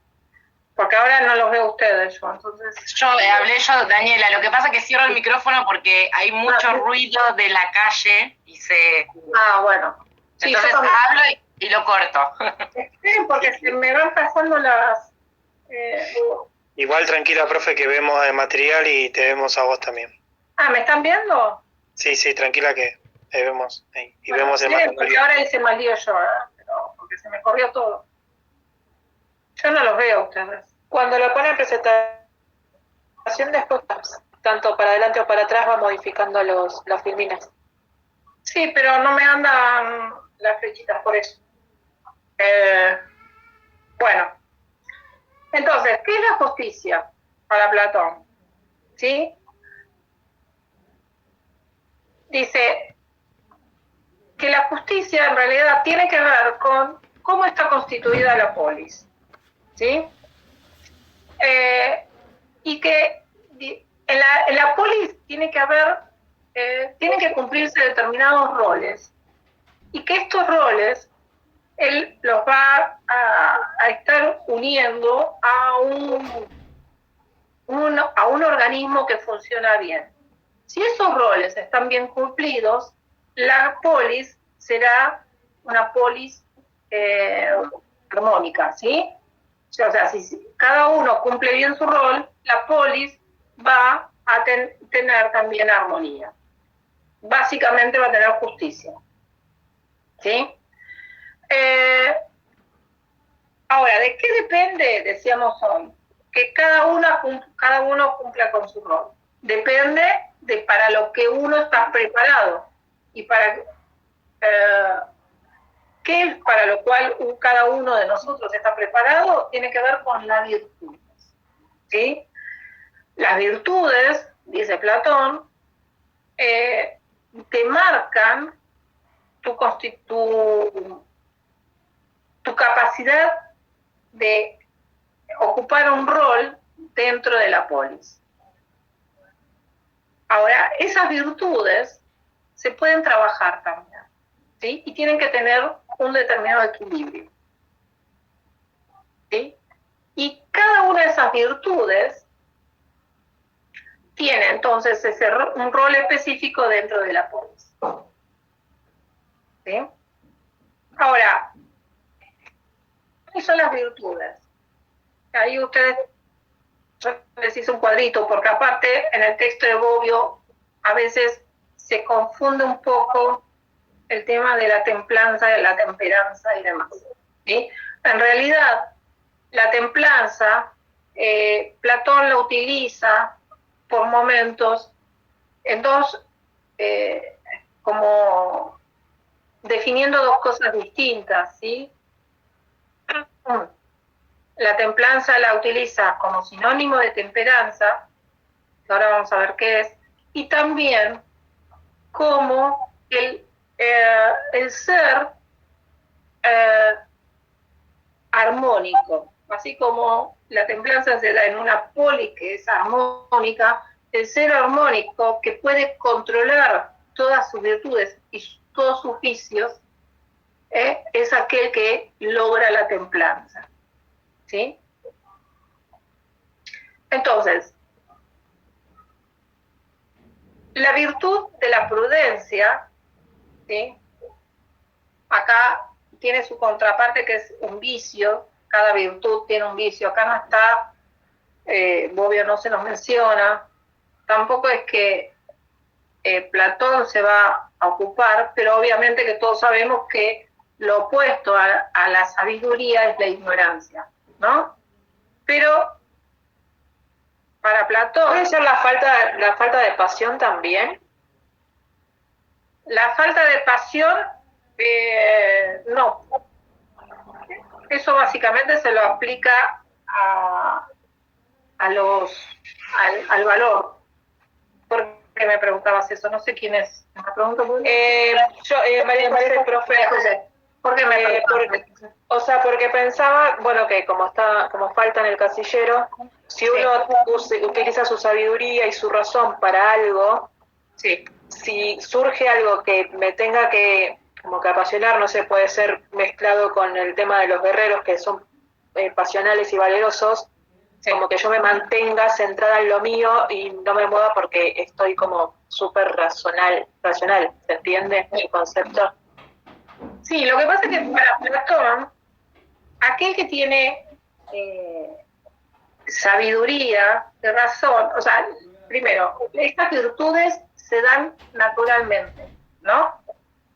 Speaker 2: Porque ahora no los veo a ustedes, entonces...
Speaker 10: hablé yo, Daniela. Lo que pasa es que cierro el micrófono porque hay mucho ruido de la calle y se...
Speaker 2: Ah, bueno. Sí,
Speaker 10: entonces hablo y lo corto.
Speaker 2: Sí, porque se me van pasando las...
Speaker 8: Igual tranquila, profe, que vemos el material y te vemos a vos también.
Speaker 2: Ah, ¿me están viendo?
Speaker 8: Sí, tranquila que te vemos ahí. Y
Speaker 2: Bueno,
Speaker 8: vemos el
Speaker 2: sí,
Speaker 8: material.
Speaker 2: porque ahora hice mal lío yo, pero porque se me corrió todo. Yo no los veo a ustedes.
Speaker 7: Cuando lo pone en presentación, después, tanto para adelante o para atrás, va modificando las filminas.
Speaker 2: Sí, pero no me andan las flechitas por eso. Bueno, entonces, ¿qué es la justicia para Platón? ¿Sí? Dice que la justicia en realidad tiene que ver con cómo está constituida la polis, ¿sí? Y que en la polis tiene que haber, tienen que cumplirse determinados roles, y que estos roles él los va a estar uniendo a un organismo que funciona bien. Si esos roles están bien cumplidos, la polis será una polis armónica, ¿sí? O sea, si cada uno cumple bien su rol, la polis va a tener también armonía. Básicamente va a tener justicia, ¿sí? Ahora, ¿de qué depende, decíamos hoy, que cada uno cumpla con su rol. Depende de para lo que uno está preparado y para qué es para lo cual cada uno de nosotros está preparado, tiene que ver con las virtudes. ¿Sí? Las virtudes, dice Platón, te marcan tu capacidad de ocupar un rol dentro de la polis. Ahora, esas virtudes se pueden trabajar también, ¿sí? Y tienen que tener un determinado equilibrio, ¿sí? Y cada una de esas virtudes tiene entonces un rol específico dentro de la polis. ¿Sí? Ahora, ¿qué son las virtudes? Ahí ustedes, yo les hice un cuadrito, porque aparte en el texto de Bobbio a veces se confunde un poco el tema de la templanza, de la temperanza y demás. ¿Sí? En realidad, la templanza, Platón la utiliza por momentos en dos, como definiendo dos cosas distintas, ¿sí? La templanza la utiliza como sinónimo de temperanza, que ahora vamos a ver qué es, y también como el ser armónico. Así como la templanza se da en una polis que es armónica, el ser armónico que puede controlar todas sus virtudes y todos sus vicios, es aquel que logra la templanza. ¿Sí? Entonces, la virtud de la prudencia, ¿sí? Acá tiene su contraparte que es un vicio. Cada virtud tiene un vicio. Acá no está, Bobbio no se nos menciona, tampoco es que Platón se va a ocupar, pero obviamente que todos sabemos que lo opuesto a la sabiduría es la ignorancia, ¿no? Pero para Platón...
Speaker 7: ¿Puede ser la falta de pasión también?
Speaker 2: La falta de pasión, no. Eso básicamente se lo aplica al valor. ¿Por qué me preguntabas eso? No sé quién es. ¿Me pregunto por qué?
Speaker 7: María José, profe.
Speaker 2: ¿Por qué me
Speaker 7: o sea, porque pensaba, bueno, que como falta en el casillero, si uno utiliza su sabiduría y su razón para algo,
Speaker 2: sí.
Speaker 7: Si surge algo que me tenga que como que apasionar, no sé, puede ser mezclado con el tema de los guerreros que son pasionales y valerosos, sí. Como que yo me mantenga centrada en lo mío y no me mueva porque estoy como súper racional, ¿se entiende el concepto?
Speaker 2: Sí, lo que pasa es que para Platón, aquel que tiene sabiduría, de razón, o sea, primero, estas virtudes se dan naturalmente, ¿no?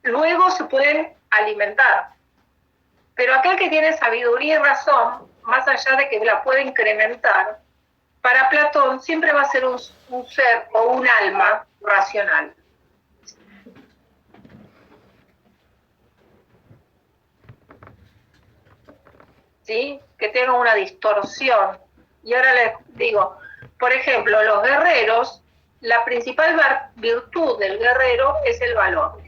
Speaker 2: Luego se pueden alimentar. Pero aquel que tiene sabiduría y razón, más allá de que la puede incrementar, para Platón siempre va a ser un ser o un alma racional. ¿Sí? Que tenga una distorsión. Y ahora les digo, por ejemplo, los guerreros, la principal virtud del guerrero es el valor.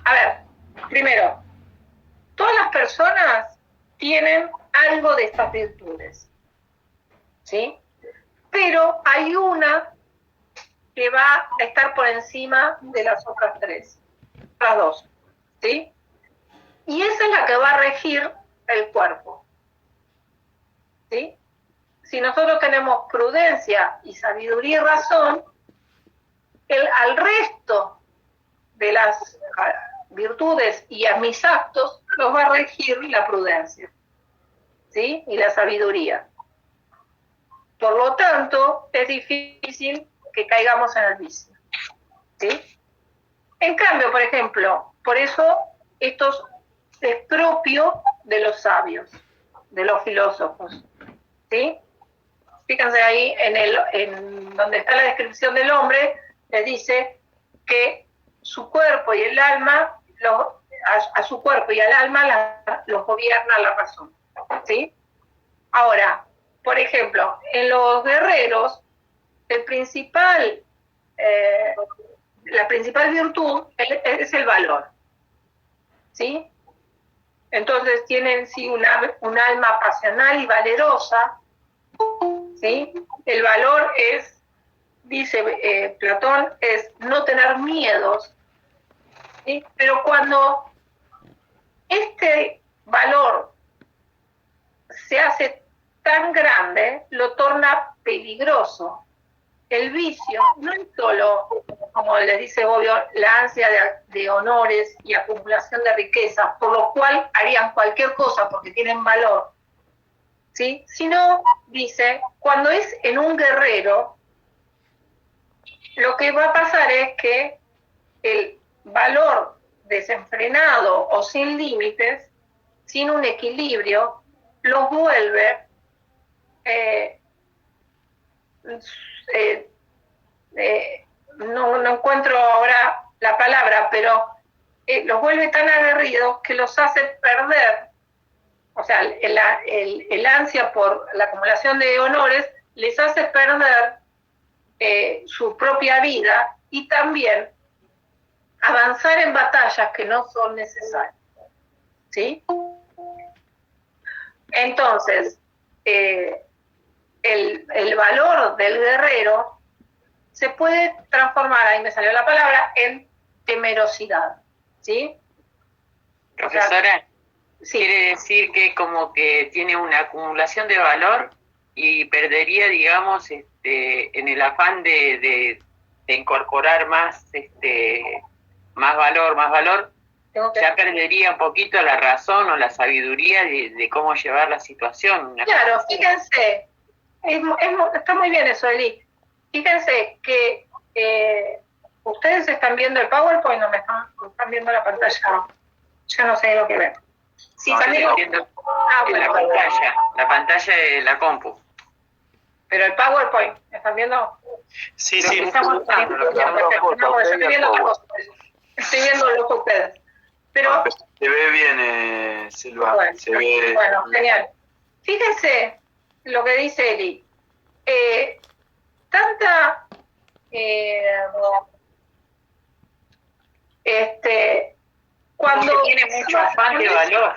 Speaker 2: A ver, primero, todas las personas tienen algo de estas virtudes, ¿sí? Pero hay una que va a estar por encima de las otras dos, ¿sí? Y esa es la que va a regir el cuerpo, ¿sí? Si nosotros tenemos prudencia y sabiduría y razón, al resto de las virtudes y a mis actos los va a regir la prudencia, ¿sí? Y la sabiduría. Por lo tanto, es difícil que caigamos en el vicio, ¿sí? En cambio, por ejemplo, por eso esto es propio de los sabios, de los filósofos, ¿sí? fíjense ahí en donde está la descripción del hombre, les dice que su cuerpo y el alma, a su cuerpo y al alma los gobierna la razón, ¿sí? Ahora, por ejemplo, en los guerreros, la principal virtud es el valor, ¿sí? Entonces tienen sí un alma pasional y valerosa, ¿sí? El valor es, dice Platón, es no tener miedos, ¿sí? Pero cuando este valor se hace tan grande, lo torna peligroso. El vicio no es solo, como les dice Bobbio, la ansia de honores y acumulación de riquezas, por lo cual harían cualquier cosa porque tienen valor, ¿sí? Sino, dice, cuando es en un guerrero, lo que va a pasar es que el valor desenfrenado o sin límites, sin un equilibrio, los vuelve no encuentro ahora la palabra, pero los vuelve tan aguerridos que los hace perder, o sea, el ansia por la acumulación de honores les hace perder su propia vida y también avanzar en batallas que no son necesarias, ¿sí? Entonces, el valor del guerrero se puede transformar, ahí me salió la palabra, en temerosidad, ¿sí?
Speaker 9: Profesora,
Speaker 2: sí.
Speaker 9: Quiere decir que como que tiene una acumulación de valor y perdería, digamos, en el afán de incorporar más valor, ya perdería un poquito la razón o la sabiduría de cómo llevar la situación.
Speaker 2: Claro, fíjense, está muy bien eso, Eli. Fíjense que ustedes están viendo el PowerPoint o me están viendo la pantalla. Yo no sé lo que ven. Sí,
Speaker 9: No,
Speaker 2: también
Speaker 9: entiendo la pantalla de la compu.
Speaker 2: Pero el PowerPoint, ¿están viendo?
Speaker 8: Sí,
Speaker 2: lo
Speaker 8: sí.
Speaker 2: que estamos viendo. Perfecto. No, yo estoy viendo otra cosa. Estoy viendo lo que ustedes. Pero
Speaker 5: se ve bien, Silva.
Speaker 2: Bueno,
Speaker 5: se ve...
Speaker 2: bueno, genial. Fíjense lo que dice Eli. Tanta cuando
Speaker 9: tiene mucho afán de valor.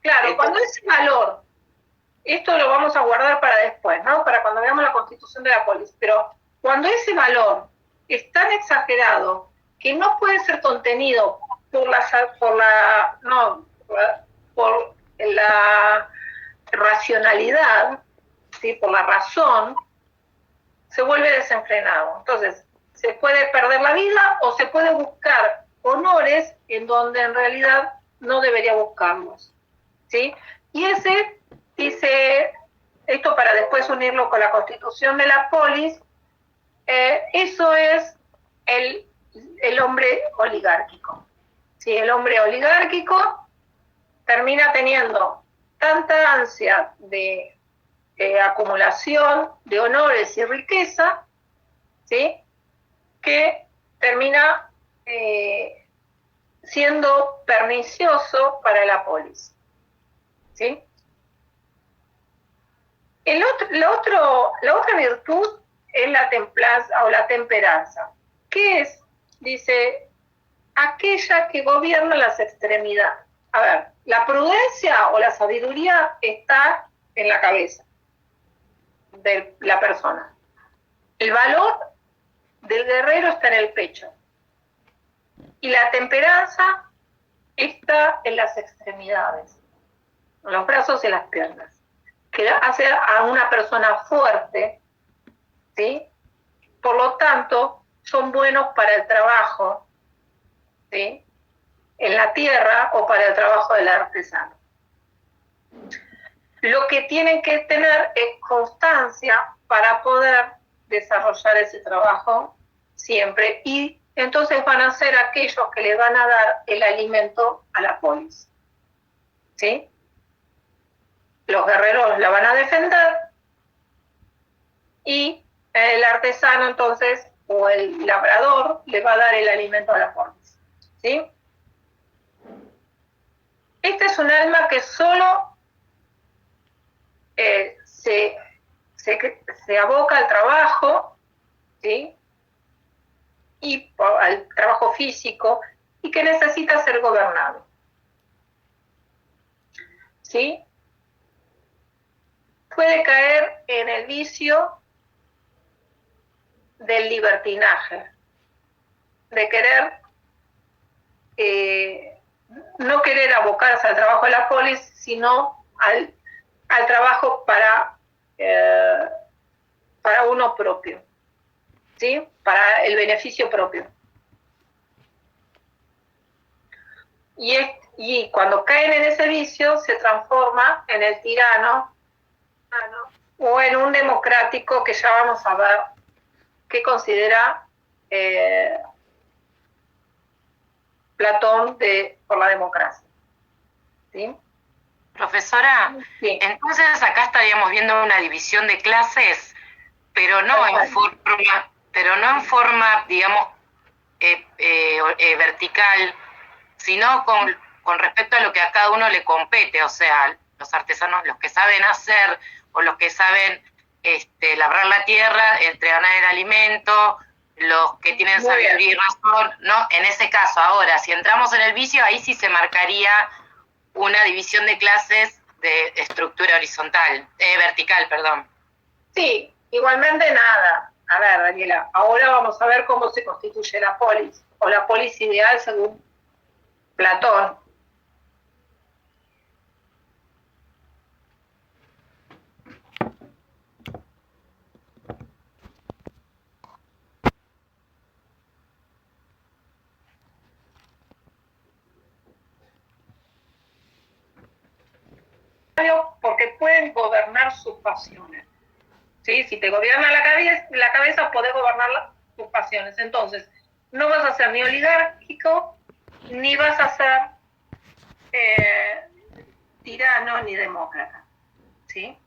Speaker 2: Claro, cuando ese valor, esto lo vamos a guardar para después, ¿no? Para cuando veamos la constitución de la polis, pero cuando ese valor es tan exagerado que no puede ser contenido por la racionalidad, ¿sí? Por la razón, se vuelve desenfrenado. Entonces, se puede perder la vida o se puede buscar honores en donde en realidad no debería buscarlos, ¿sí? Y ese dice, esto para después unirlo con la constitución de la polis, eso es el hombre oligárquico, ¿sí? El hombre oligárquico termina teniendo tanta ansia de acumulación de honores y riqueza, ¿sí? Que termina siendo pernicioso para la polis, ¿sí? La otra virtud es la templanza o la temperanza, que es, dice, aquella que gobierna las extremidades. A ver, la prudencia o la sabiduría está en la cabeza de la persona. El valor del guerrero está en el pecho. Y la temperanza está en las extremidades, en los brazos y las piernas, que hace a una persona fuerte, ¿sí? Por lo tanto, son buenos para el trabajo, ¿sí? En la tierra o para el trabajo del artesano. Lo que tienen que tener es constancia para poder desarrollar ese trabajo siempre, y entonces van a ser aquellos que le van a dar el alimento a la polis, ¿sí? Los guerreros la van a defender, y el artesano entonces, o el labrador, le va a dar el alimento a la polis, ¿sí? Este es un alma que solo se aboca al trabajo, ¿sí? Y al trabajo físico, y que necesita ser gobernado, ¿sí? Puede caer en el vicio del libertinaje, de querer, no querer abocarse al trabajo de la polis, sino al trabajo para uno propio, ¿sí? Para el beneficio propio. Y cuando caen en ese vicio, se transforma en el tirano o en un democrático, que ya vamos a ver qué considera Platón por la democracia, ¿sí?
Speaker 10: Profesora, sí. Entonces acá estaríamos viendo una división de clases, pero no en forma, digamos, vertical, sino con respecto a lo que a cada uno le compete, o sea, los artesanos, los que saben hacer o los que saben labrar la tierra, ganar el alimento, los que tienen sabiduría y razón, ¿no? En ese caso, ahora, si entramos en el vicio, ahí sí se marcaría una división de clases de estructura vertical, perdón.
Speaker 2: Sí, igualmente nada. A ver, Daniela, ahora vamos a ver cómo se constituye la polis, o la polis ideal según Platón. Porque pueden gobernar sus pasiones, ¿sí? Si te gobierna la cabeza, podés gobernar tus pasiones. Entonces, no vas a ser ni oligárquico, ni vas a ser tirano ni demócrata, ¿sí?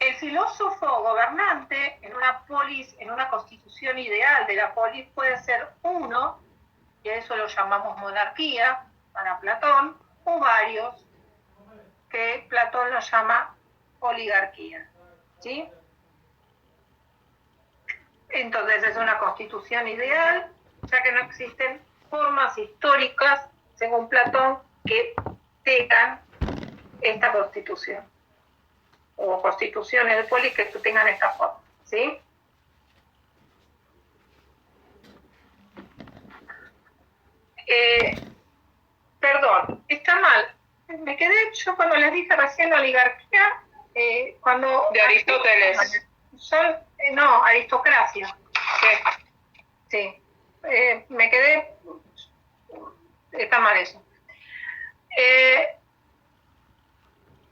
Speaker 2: El filósofo gobernante en una polis, en una constitución ideal de la polis, puede ser uno, y a eso lo llamamos monarquía para Platón, o varios, que Platón lo llama oligarquía, ¿sí? Entonces es una constitución ideal, ya que no existen formas históricas, según Platón, que tengan esta constitución, o constituciones de polis que tengan esta forma, ¿sí? Perdón, está mal. Me quedé yo cuando les dije recién oligarquía, cuando...
Speaker 7: De Aristóteles.
Speaker 2: No, aristocracia. Sí. Me quedé... Está mal eso.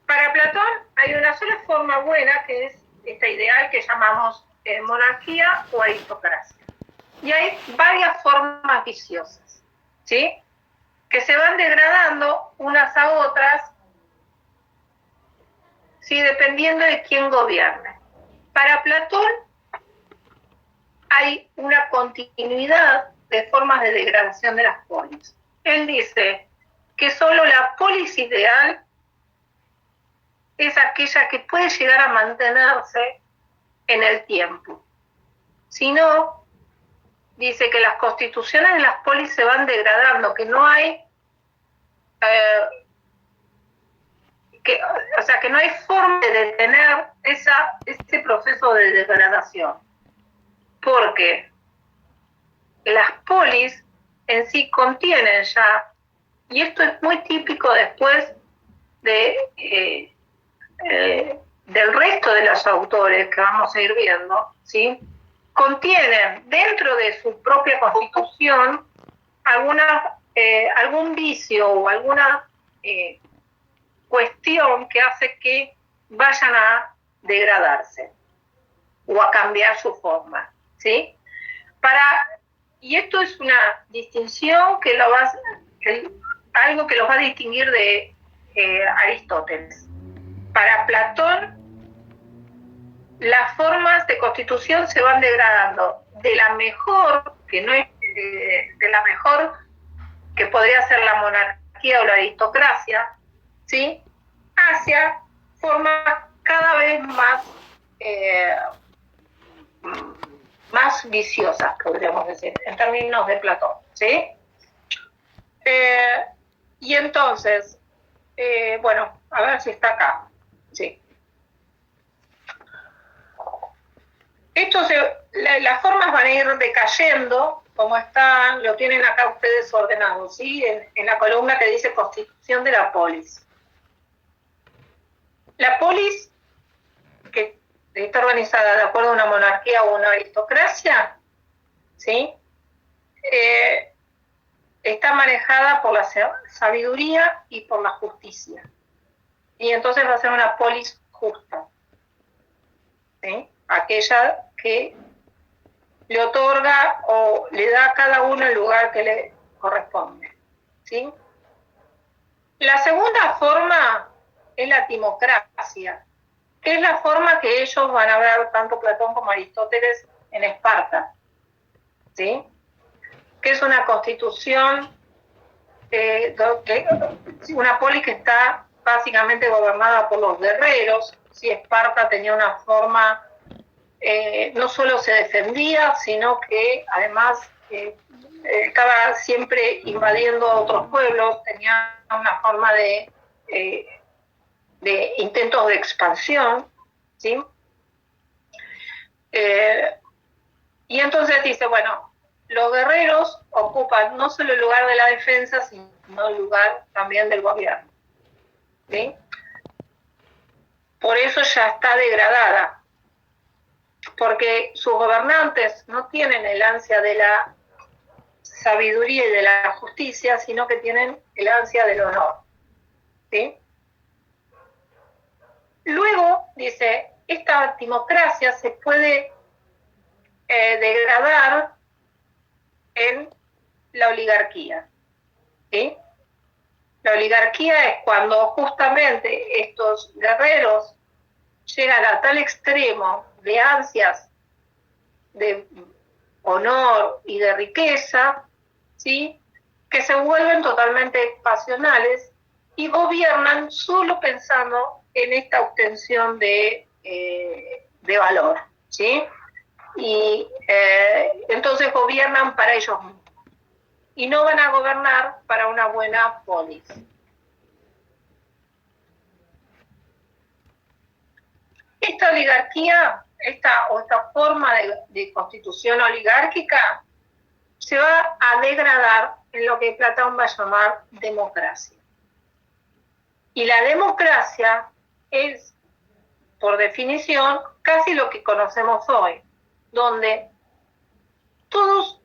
Speaker 2: Para Platón hay una sola forma buena, que es esta ideal que llamamos monarquía o aristocracia. Y hay varias formas viciosas, ¿sí? Que se van degradando unas a otras, ¿sí? Dependiendo de quién gobierne. Para Platón hay una continuidad de formas de degradación de las polis. Él dice que solo la polis ideal es aquella que puede llegar a mantenerse en el tiempo. Si no, dice que las constituciones de las polis se van degradando, que no hay, que no hay forma de detener ese proceso de degradación, porque las polis en sí contienen ya, y esto es muy típico después del resto de los autores que vamos a ir viendo, ¿sí? Contienen dentro de su propia constitución algún vicio o alguna cuestión que hace que vayan a degradarse o a cambiar su forma, ¿sí? Y esto es una distinción algo que los va a distinguir de Aristóteles. Para Platón, las formas de constitución se van degradando de la mejor, que no es de la mejor, que podría ser la monarquía o la aristocracia, ¿sí?, hacia formas cada vez más viciosas, podríamos decir, en términos de Platón, ¿sí? Y entonces, bueno, a ver si está acá, sí. Las formas van a ir decayendo, como están, lo tienen acá ustedes ordenados, ¿sí? En la columna que dice Constitución de la Polis. La polis, que está organizada de acuerdo a una monarquía o una aristocracia, ¿sí?, está manejada por la sabiduría y por la justicia. Y entonces va a ser una polis justa, ¿sí?, aquella que le otorga o le da a cada uno el lugar que le corresponde, ¿sí? La segunda forma es la timocracia, que es la forma que ellos van a ver, tanto Platón como Aristóteles, en Esparta, ¿sí?, que es una constitución, una polis que está básicamente gobernada por los guerreros. ¿Sí? Esparta tenía una forma, no solo se defendía, sino que además estaba siempre invadiendo a otros pueblos, tenía una forma de intentos de expansión, ¿sí? Y entonces dice, bueno, los guerreros ocupan no solo el lugar de la defensa, sino el lugar también del gobierno, ¿sí? Por eso ya está degradada, porque sus gobernantes no tienen el ansia de la sabiduría y de la justicia, sino que tienen el ansia del honor, ¿sí? Luego, dice, esta timocracia se puede degradar en la oligarquía, ¿sí? La oligarquía es cuando justamente estos guerreros llegan a tal extremo de ansias de honor y de riqueza, ¿sí?, que se vuelven totalmente pasionales y gobiernan solo pensando en esta obtención de valor, ¿sí? Y entonces gobiernan para ellos mismos y no van a gobernar para una buena polis. Esta oligarquía, esta forma de constitución oligárquica se va a degradar en lo que Platón va a llamar democracia. Y la democracia es, por definición, casi lo que conocemos hoy, donde todos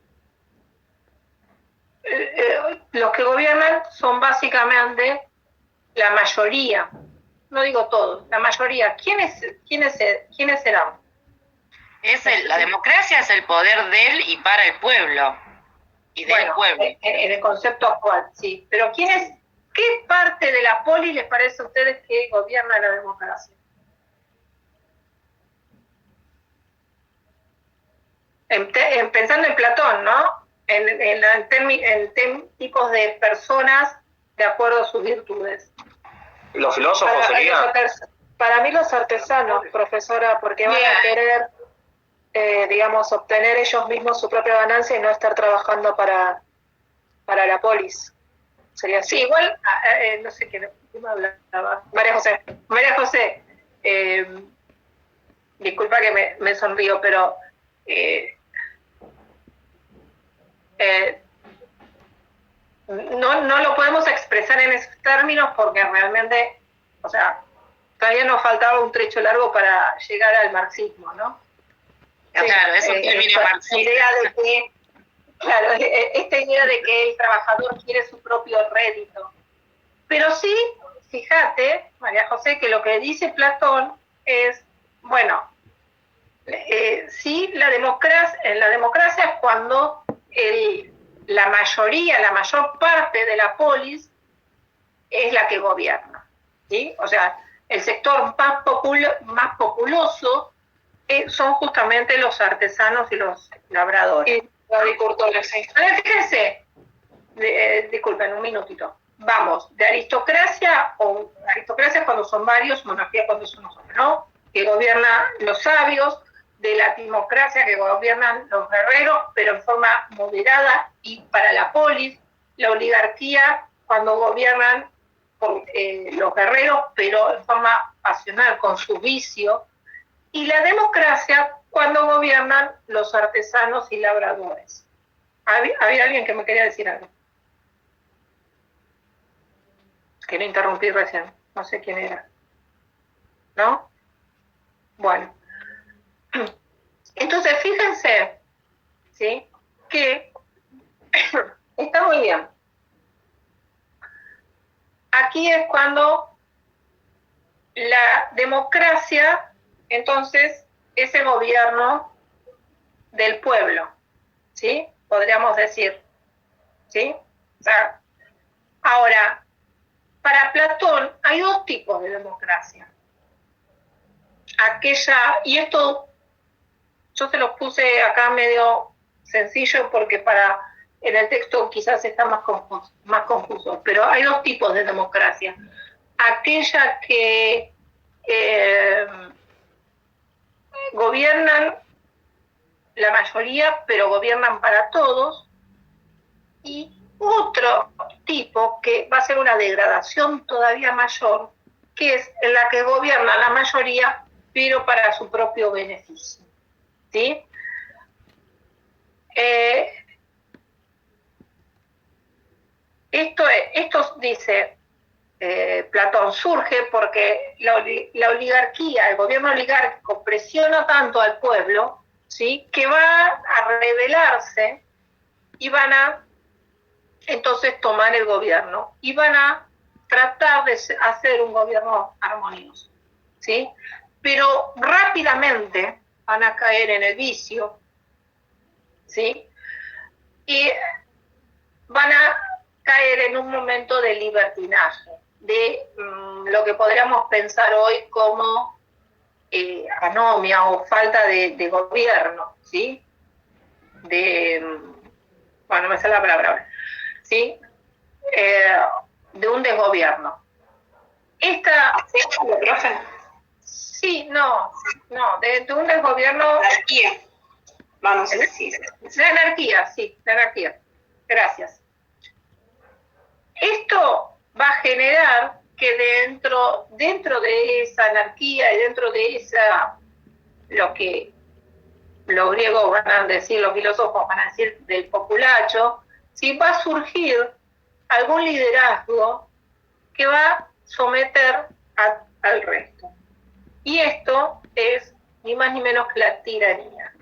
Speaker 2: los que gobiernan son básicamente la mayoría, no digo todos, la mayoría. ¿Quiénes serán?
Speaker 10: La democracia es el poder del y para el pueblo, y del pueblo.
Speaker 2: En el concepto actual, sí. Pero ¿qué parte de la polis les parece a ustedes que gobierna la democracia? Pensando en Platón, ¿no? En tipos de personas de acuerdo a sus virtudes.
Speaker 4: ¿Los filósofos serían?
Speaker 7: Para mí los artesanos, profesora, porque van a querer, digamos, obtener ellos mismos su propia ganancia y no estar trabajando para la polis. ¿Sería así?
Speaker 2: Sí, igual, no sé qué me hablaba. María José, disculpa que me sonrío, pero no lo podemos expresar en esos términos porque realmente, o sea, todavía nos faltaba un trecho largo para llegar al marxismo, ¿no?
Speaker 10: Claro, es un término marxista.
Speaker 2: Esta idea de que el trabajador quiere su propio rédito. Pero sí, fíjate, María José, que lo que dice Platón es, bueno, sí, la democracia es cuando la mayor parte de la polis es la que gobierna, ¿sí? O sea, el sector más populoso son justamente los artesanos y los labradores.
Speaker 7: Y los agricultores, sí.
Speaker 2: Ahora fíjense, disculpen un minutito. Vamos, de aristocracia, o aristocracia cuando son varios, monarquía cuando son uno, ¿no? Que gobiernan los sabios, de la timocracia que gobiernan los guerreros, pero en forma moderada y para la polis, la oligarquía cuando gobiernan los guerreros, pero en forma pasional, con su vicio, y la democracia cuando gobiernan los artesanos y labradores. ¿Había alguien que me quería decir algo? Que no interrumpí recién, no sé quién era. ¿No? Bueno. Entonces, fíjense, ¿sí? Que está muy bien. Aquí es cuando la democracia, entonces, es el gobierno del pueblo, ¿sí? Podríamos decir, ¿sí? O sea, ahora, para Platón hay dos tipos de democracia. Aquella, y esto yo se los puse acá medio sencillo porque en el texto quizás está más confuso, pero hay dos tipos de democracia. Aquella que gobiernan la mayoría, pero gobiernan para todos, y otro tipo que va a ser una degradación todavía mayor, que es en la que gobierna la mayoría, pero para su propio beneficio. ¿Sí? Esto dice Platón, surge porque la oligarquía, el gobierno oligárquico presiona tanto al pueblo, ¿sí? Que va a rebelarse y van a entonces tomar el gobierno y van a tratar de hacer un gobierno armonioso, ¿sí? Pero rápidamente van a caer en el vicio, ¿sí? Y van a caer en un momento de libertinaje, de lo que podríamos pensar hoy como anomia o falta de gobierno, ¿sí? Bueno, me sale la palabra ahora, ¿sí? De un desgobierno. Sí, no, de un desgobierno...
Speaker 7: Anarquía. Vamos a decir.
Speaker 2: La anarquía, sí, la anarquía. Gracias. Esto va a generar que dentro de esa anarquía y dentro de esa, lo que los griegos van a decir, los filósofos van a decir del populacho, ¿sí? Va a surgir algún liderazgo que va a someter al resto. Y esto es ni más ni menos que la tiranía,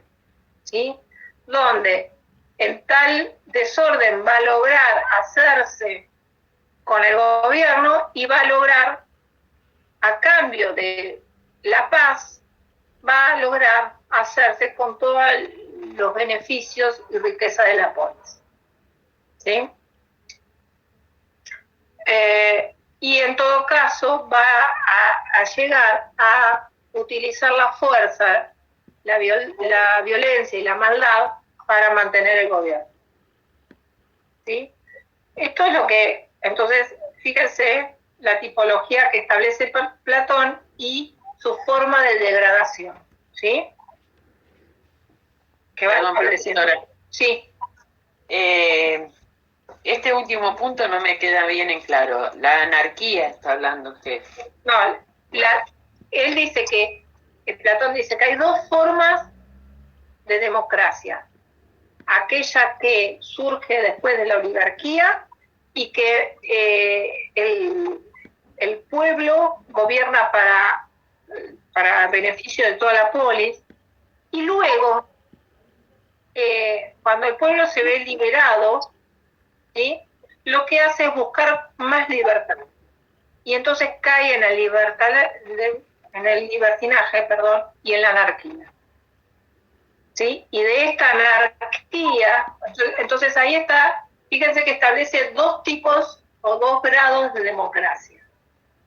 Speaker 2: ¿sí? Donde en tal desorden va a lograr hacerse con el gobierno y va a lograr, a cambio de la paz, va a lograr hacerse con todos los beneficios y riqueza de la polis, ¿sí? Y en todo caso va a llegar a utilizar la fuerza, la violencia y la maldad para mantener el gobierno, ¿sí? Esto es lo que, entonces, fíjense la tipología que establece Platón y su forma de degradación, ¿sí? Que va estableciendo. Sí.
Speaker 9: Este último punto no me queda bien en claro. La anarquía está hablando usted.
Speaker 2: No, él dice que, Platón dice que hay dos formas de democracia. Aquella que surge después de la oligarquía y que el pueblo gobierna para beneficio de toda la polis, y luego, cuando el pueblo se ve liberado, ¿sí? Lo que hace es buscar más libertad. Y entonces cae en el libertinaje, y en la anarquía. ¿Sí? Y de esta anarquía, entonces ahí está, fíjense que establece dos tipos o dos grados de democracia,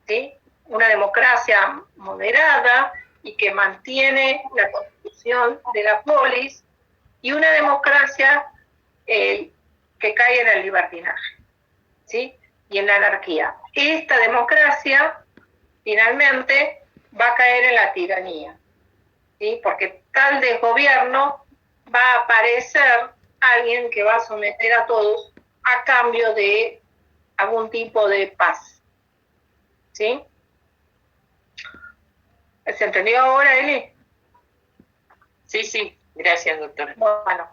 Speaker 2: ¿sí? Una democracia moderada y que mantiene la constitución de la polis, y una democracia que cae en el libertinaje, ¿sí? Y en la anarquía. Esta democracia finalmente va a caer en la tiranía, ¿sí? Porque tal desgobierno va a aparecer alguien que va a someter a todos a cambio de algún tipo de paz, ¿sí? ¿Se entendió ahora, Eli?
Speaker 9: Sí, gracias, doctora.
Speaker 2: Bueno,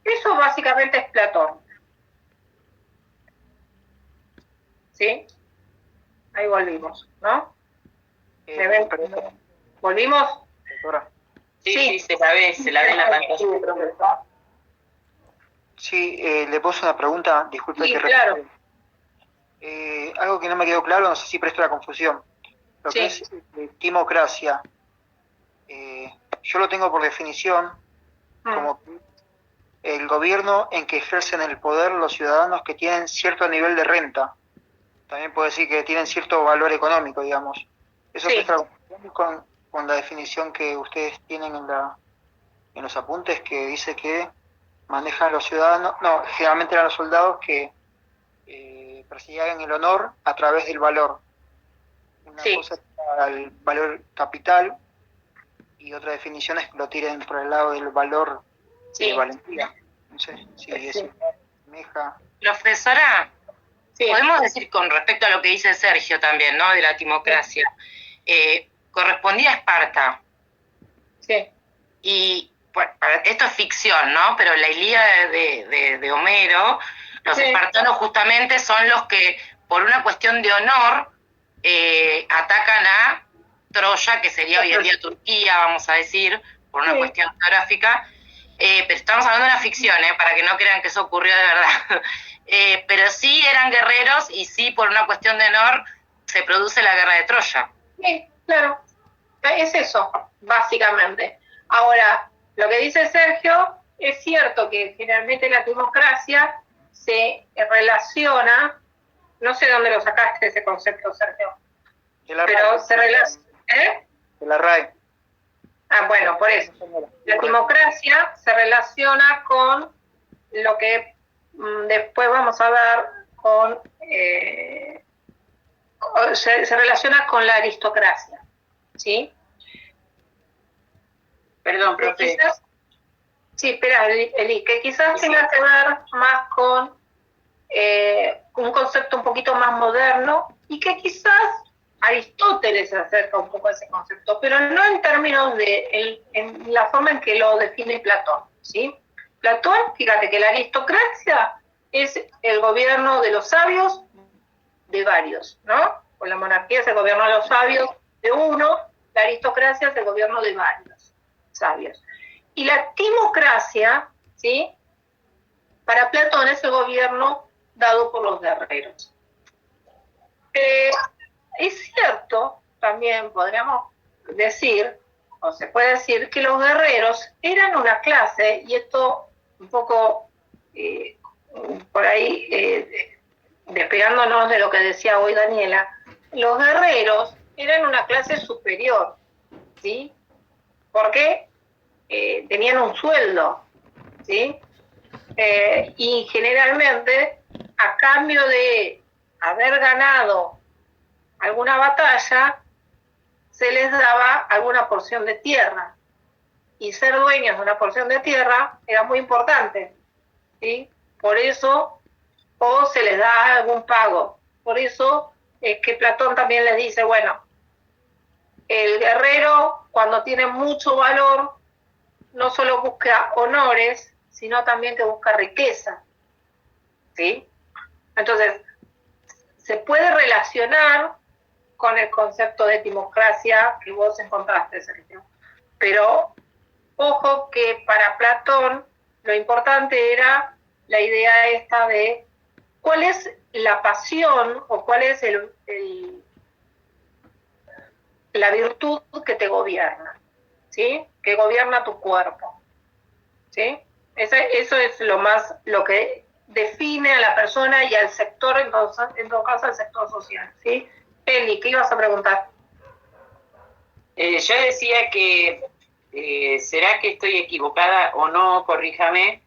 Speaker 2: eso básicamente es Platón, ¿sí? Ahí volvimos, ¿no? ¿Me ven? ¿Volvimos?
Speaker 8: Doctora.
Speaker 9: Sí, se la ve en la pantalla.
Speaker 12: Sí, le puedo una pregunta, disculpe
Speaker 2: Sí,
Speaker 12: que
Speaker 2: claro.
Speaker 12: algo que no me quedó claro, no sé si presto la confusión. Lo que es timocracia, yo lo tengo por definición como el gobierno en que ejercen el poder los ciudadanos que tienen cierto nivel de renta. También puede decir que tienen cierto valor económico, digamos. Eso presta la confusión con la definición que ustedes tienen en los apuntes, que dice que manejan los ciudadanos, no, generalmente eran los soldados que persiguen el honor a través del valor. Una cosa es el valor capital y otra definición es que lo tiren por el lado del valor de valentía. No sé si es meja.
Speaker 10: Profesora, podemos decir con respecto a lo que dice Sergio también, ¿no? De la timocracia. Correspondía a Esparta.
Speaker 2: Sí.
Speaker 10: Y bueno, esto es ficción, ¿no? Pero la Ilíada de Homero, los espartanos justamente son los que, por una cuestión de honor, atacan a Troya, que sería hoy en día Turquía, vamos a decir, por una cuestión geográfica. Pero estamos hablando de una ficción, para que no crean que eso ocurrió de verdad. Pero sí eran guerreros y sí, por una cuestión de honor, se produce la guerra de Troya.
Speaker 2: Sí, claro. Es eso, básicamente. Ahora, lo que dice Sergio, es cierto que generalmente la democracia se relaciona, no sé dónde lo sacaste ese concepto, Sergio, pero se relaciona...
Speaker 12: De la RAE.
Speaker 2: Ah, bueno, por eso. La democracia se relaciona con lo que después vamos a ver con... se relaciona con la aristocracia, ¿sí?
Speaker 9: Perdón, profe.
Speaker 2: Sí, espera, Eli, que quizás tenga que ver más con un concepto un poquito más moderno y que quizás Aristóteles se acerca un poco a ese concepto, pero no en términos de en la forma en que lo define Platón, ¿sí? Platón, fíjate que la aristocracia es el gobierno de los sabios de varios, ¿no? Pues la monarquía es el gobierno de los sabios de uno, la aristocracia es el gobierno de varios sabios. Y la timocracia, ¿sí? Para Platón es el gobierno dado por los guerreros. Es cierto, también podríamos decir, o se puede decir, que los guerreros eran una clase, y esto un poco por ahí despegándonos de lo que decía hoy Daniela, los guerreros eran una clase superior, ¿sí? Porque tenían un sueldo, ¿sí? Y generalmente, a cambio de haber ganado alguna batalla, se les daba alguna porción de tierra. Y ser dueños de una porción de tierra era muy importante, ¿sí? Por eso, o se les da algún pago. Por eso es que Platón también les dice, bueno, el guerrero, cuando tiene mucho valor, no solo busca honores, sino también que busca riqueza, ¿sí? Entonces, se puede relacionar con el concepto de timocracia que vos encontraste, Sergio. Pero, ojo que para Platón, lo importante era la idea esta de cuál es la pasión o cuál es la virtud que te gobierna, ¿sí? Que gobierna tu cuerpo, ¿sí? Eso es lo que define a la persona y al sector, en todo caso al sector social, ¿sí? Eli, ¿qué ibas a preguntar?
Speaker 9: Yo decía que, ¿será que estoy equivocada o no? Corríjame.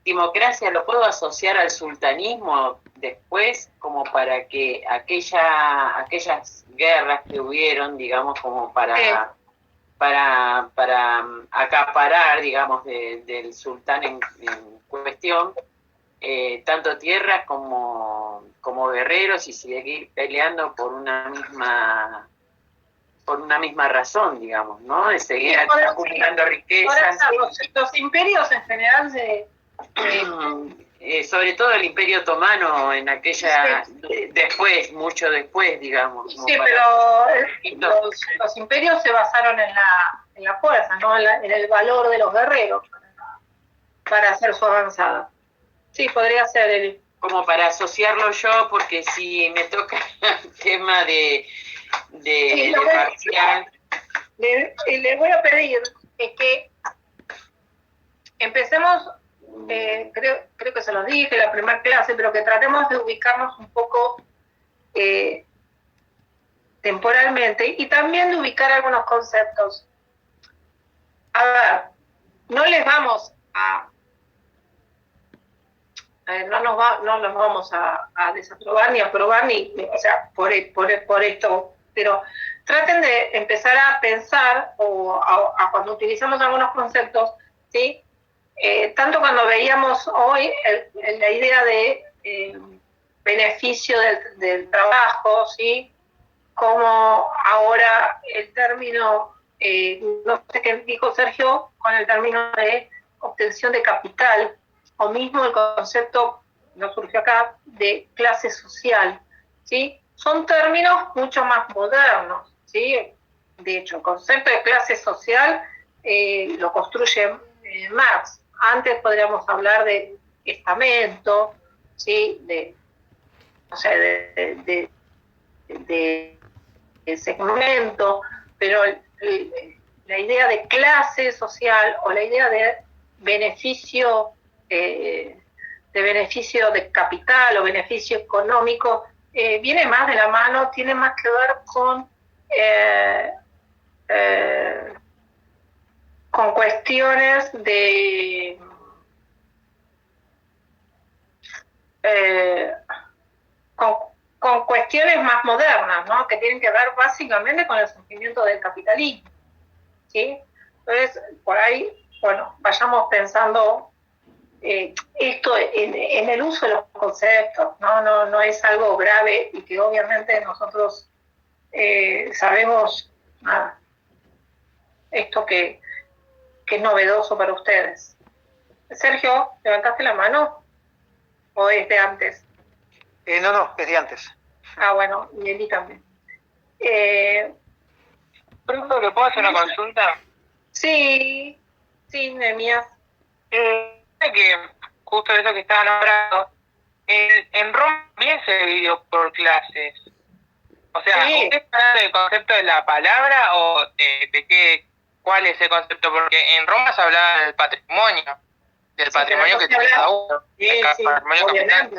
Speaker 9: Democracia lo puedo asociar al sultanismo después, como para que aquellas guerras que hubieron, digamos, como para acaparar, digamos, del sultán en cuestión, tanto tierras como guerreros, y seguir peleando por una misma razón, digamos, ¿no? De seguir acumulando riquezas.
Speaker 2: Los imperios en general
Speaker 9: sobre todo el Imperio Otomano en aquella, después, mucho después, digamos.
Speaker 2: Sí, pero los imperios se basaron en la fuerza, ¿no? En el valor de los guerreros para hacer su avanzada. Sí, podría ser
Speaker 9: como para asociarlo yo, porque si me toca el tema de parcial.
Speaker 2: Le voy a pedir es que empecemos, creo que se los dije en la primera clase, pero que tratemos de ubicarnos un poco temporalmente y también de ubicar algunos conceptos. A ver, no les vamos no los vamos a desaprobar ni aprobar, o sea, por esto, pero traten de empezar a pensar a cuando utilizamos algunos conceptos, ¿sí? Tanto cuando veíamos hoy la idea de beneficio del trabajo, ¿sí? Como ahora el término, no sé qué dijo Sergio, con el término de obtención de capital, o mismo el concepto, no surgió acá, de clase social, ¿sí? Son términos mucho más modernos, ¿sí? De hecho, el concepto de clase social lo construye Marx. Antes podríamos hablar de estamento, ¿sí? De segmento, pero la idea de clase social o la idea de beneficio de capital o beneficio económico viene más de la mano, tiene más que ver con cuestiones de con cuestiones más modernas, ¿no? Que tienen que ver básicamente con el surgimiento del capitalismo, ¿sí? Entonces, por ahí, bueno, vayamos pensando esto en el uso de los conceptos, no es algo grave y que obviamente nosotros sabemos esto que es novedoso para ustedes. Sergio, ¿levantaste la mano? ¿O es de antes?
Speaker 12: No, es de antes.
Speaker 2: Ah, bueno, y Eli también.
Speaker 13: ¿Pronto que puedo hacer una consulta?
Speaker 2: Sí, Nehemías.
Speaker 13: Que justo eso que estaban hablando, en Roma también se dividió por clases. O sea,
Speaker 2: Sí.
Speaker 13: ¿usted está del concepto de la palabra o de qué, cuál es el concepto? Porque en Roma se hablaba del patrimonio patrimonio que tiene cada uno. Patrimonio capital.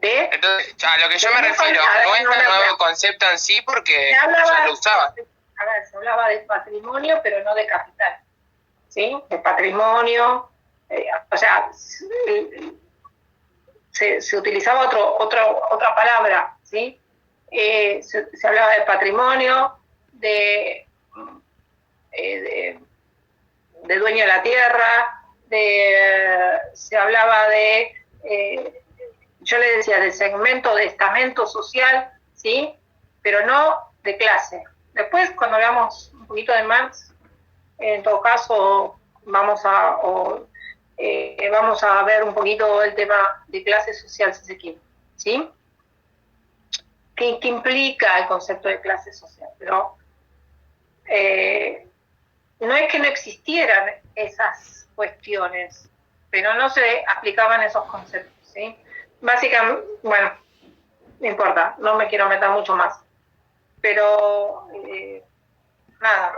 Speaker 13: Entonces, a lo que yo me refiero, no es un nuevo concepto en sí porque ya lo usaba.
Speaker 2: A ver, se hablaba de patrimonio, pero no de capital. ¿Sí? De patrimonio, o sea, se utilizaba otra palabra, ¿sí? Se hablaba de patrimonio, de dueño de la tierra, se hablaba de, yo le decía, de segmento, de estamento social, ¿sí? Pero no de clase. Después, cuando veamos un poquito de Marx, en todo caso, vamos a ver un poquito el tema de clase social, si se quiere, ¿sí? ¿Qué implica el concepto de clase social? Pero no es que no existieran esas cuestiones, pero no se aplicaban esos conceptos, ¿sí? Básicamente, bueno, no importa, no me quiero meter mucho más, pero nada,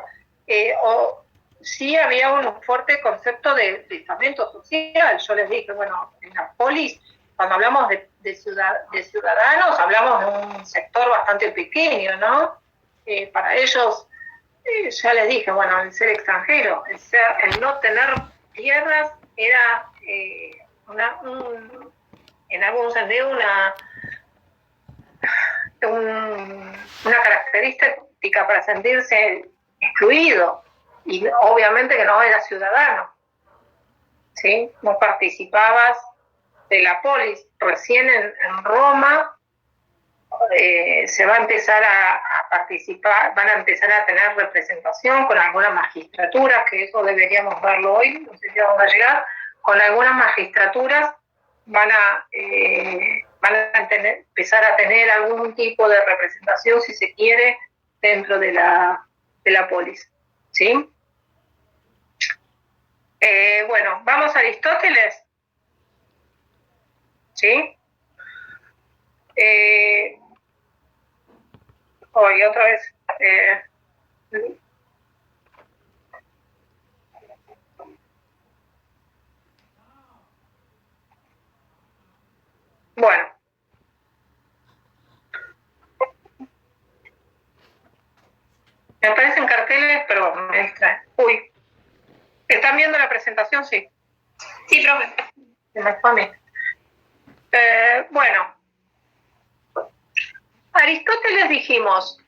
Speaker 2: sí había un fuerte concepto de estamento social. Yo les dije, bueno, en la polis, cuando hablamos de ciudadanos, hablamos de un sector bastante pequeño, ¿no? para ellos, ya les dije, bueno, el ser extranjero, el no tener tierras era en algún sentido una característica para sentirse excluido, y obviamente que no era ciudadano, ¿sí? No participabas de la polis. Recién en Roma se va a empezar a participar, van a empezar a tener representación con algunas magistraturas, que eso deberíamos verlo hoy, no sé si vamos a llegar, con algunas magistraturas van a empezar a tener algún tipo de representación, si se quiere, dentro de la polis, ¿sí? Bueno, vamos a Aristóteles, ¿sí? Hoy otra vez. Bueno. Me aparecen carteles, pero me distraen. Uy. ¿Están viendo la presentación? Sí. Sí, profe. Se me fue a mí. Bueno. Aristóteles, dijimos,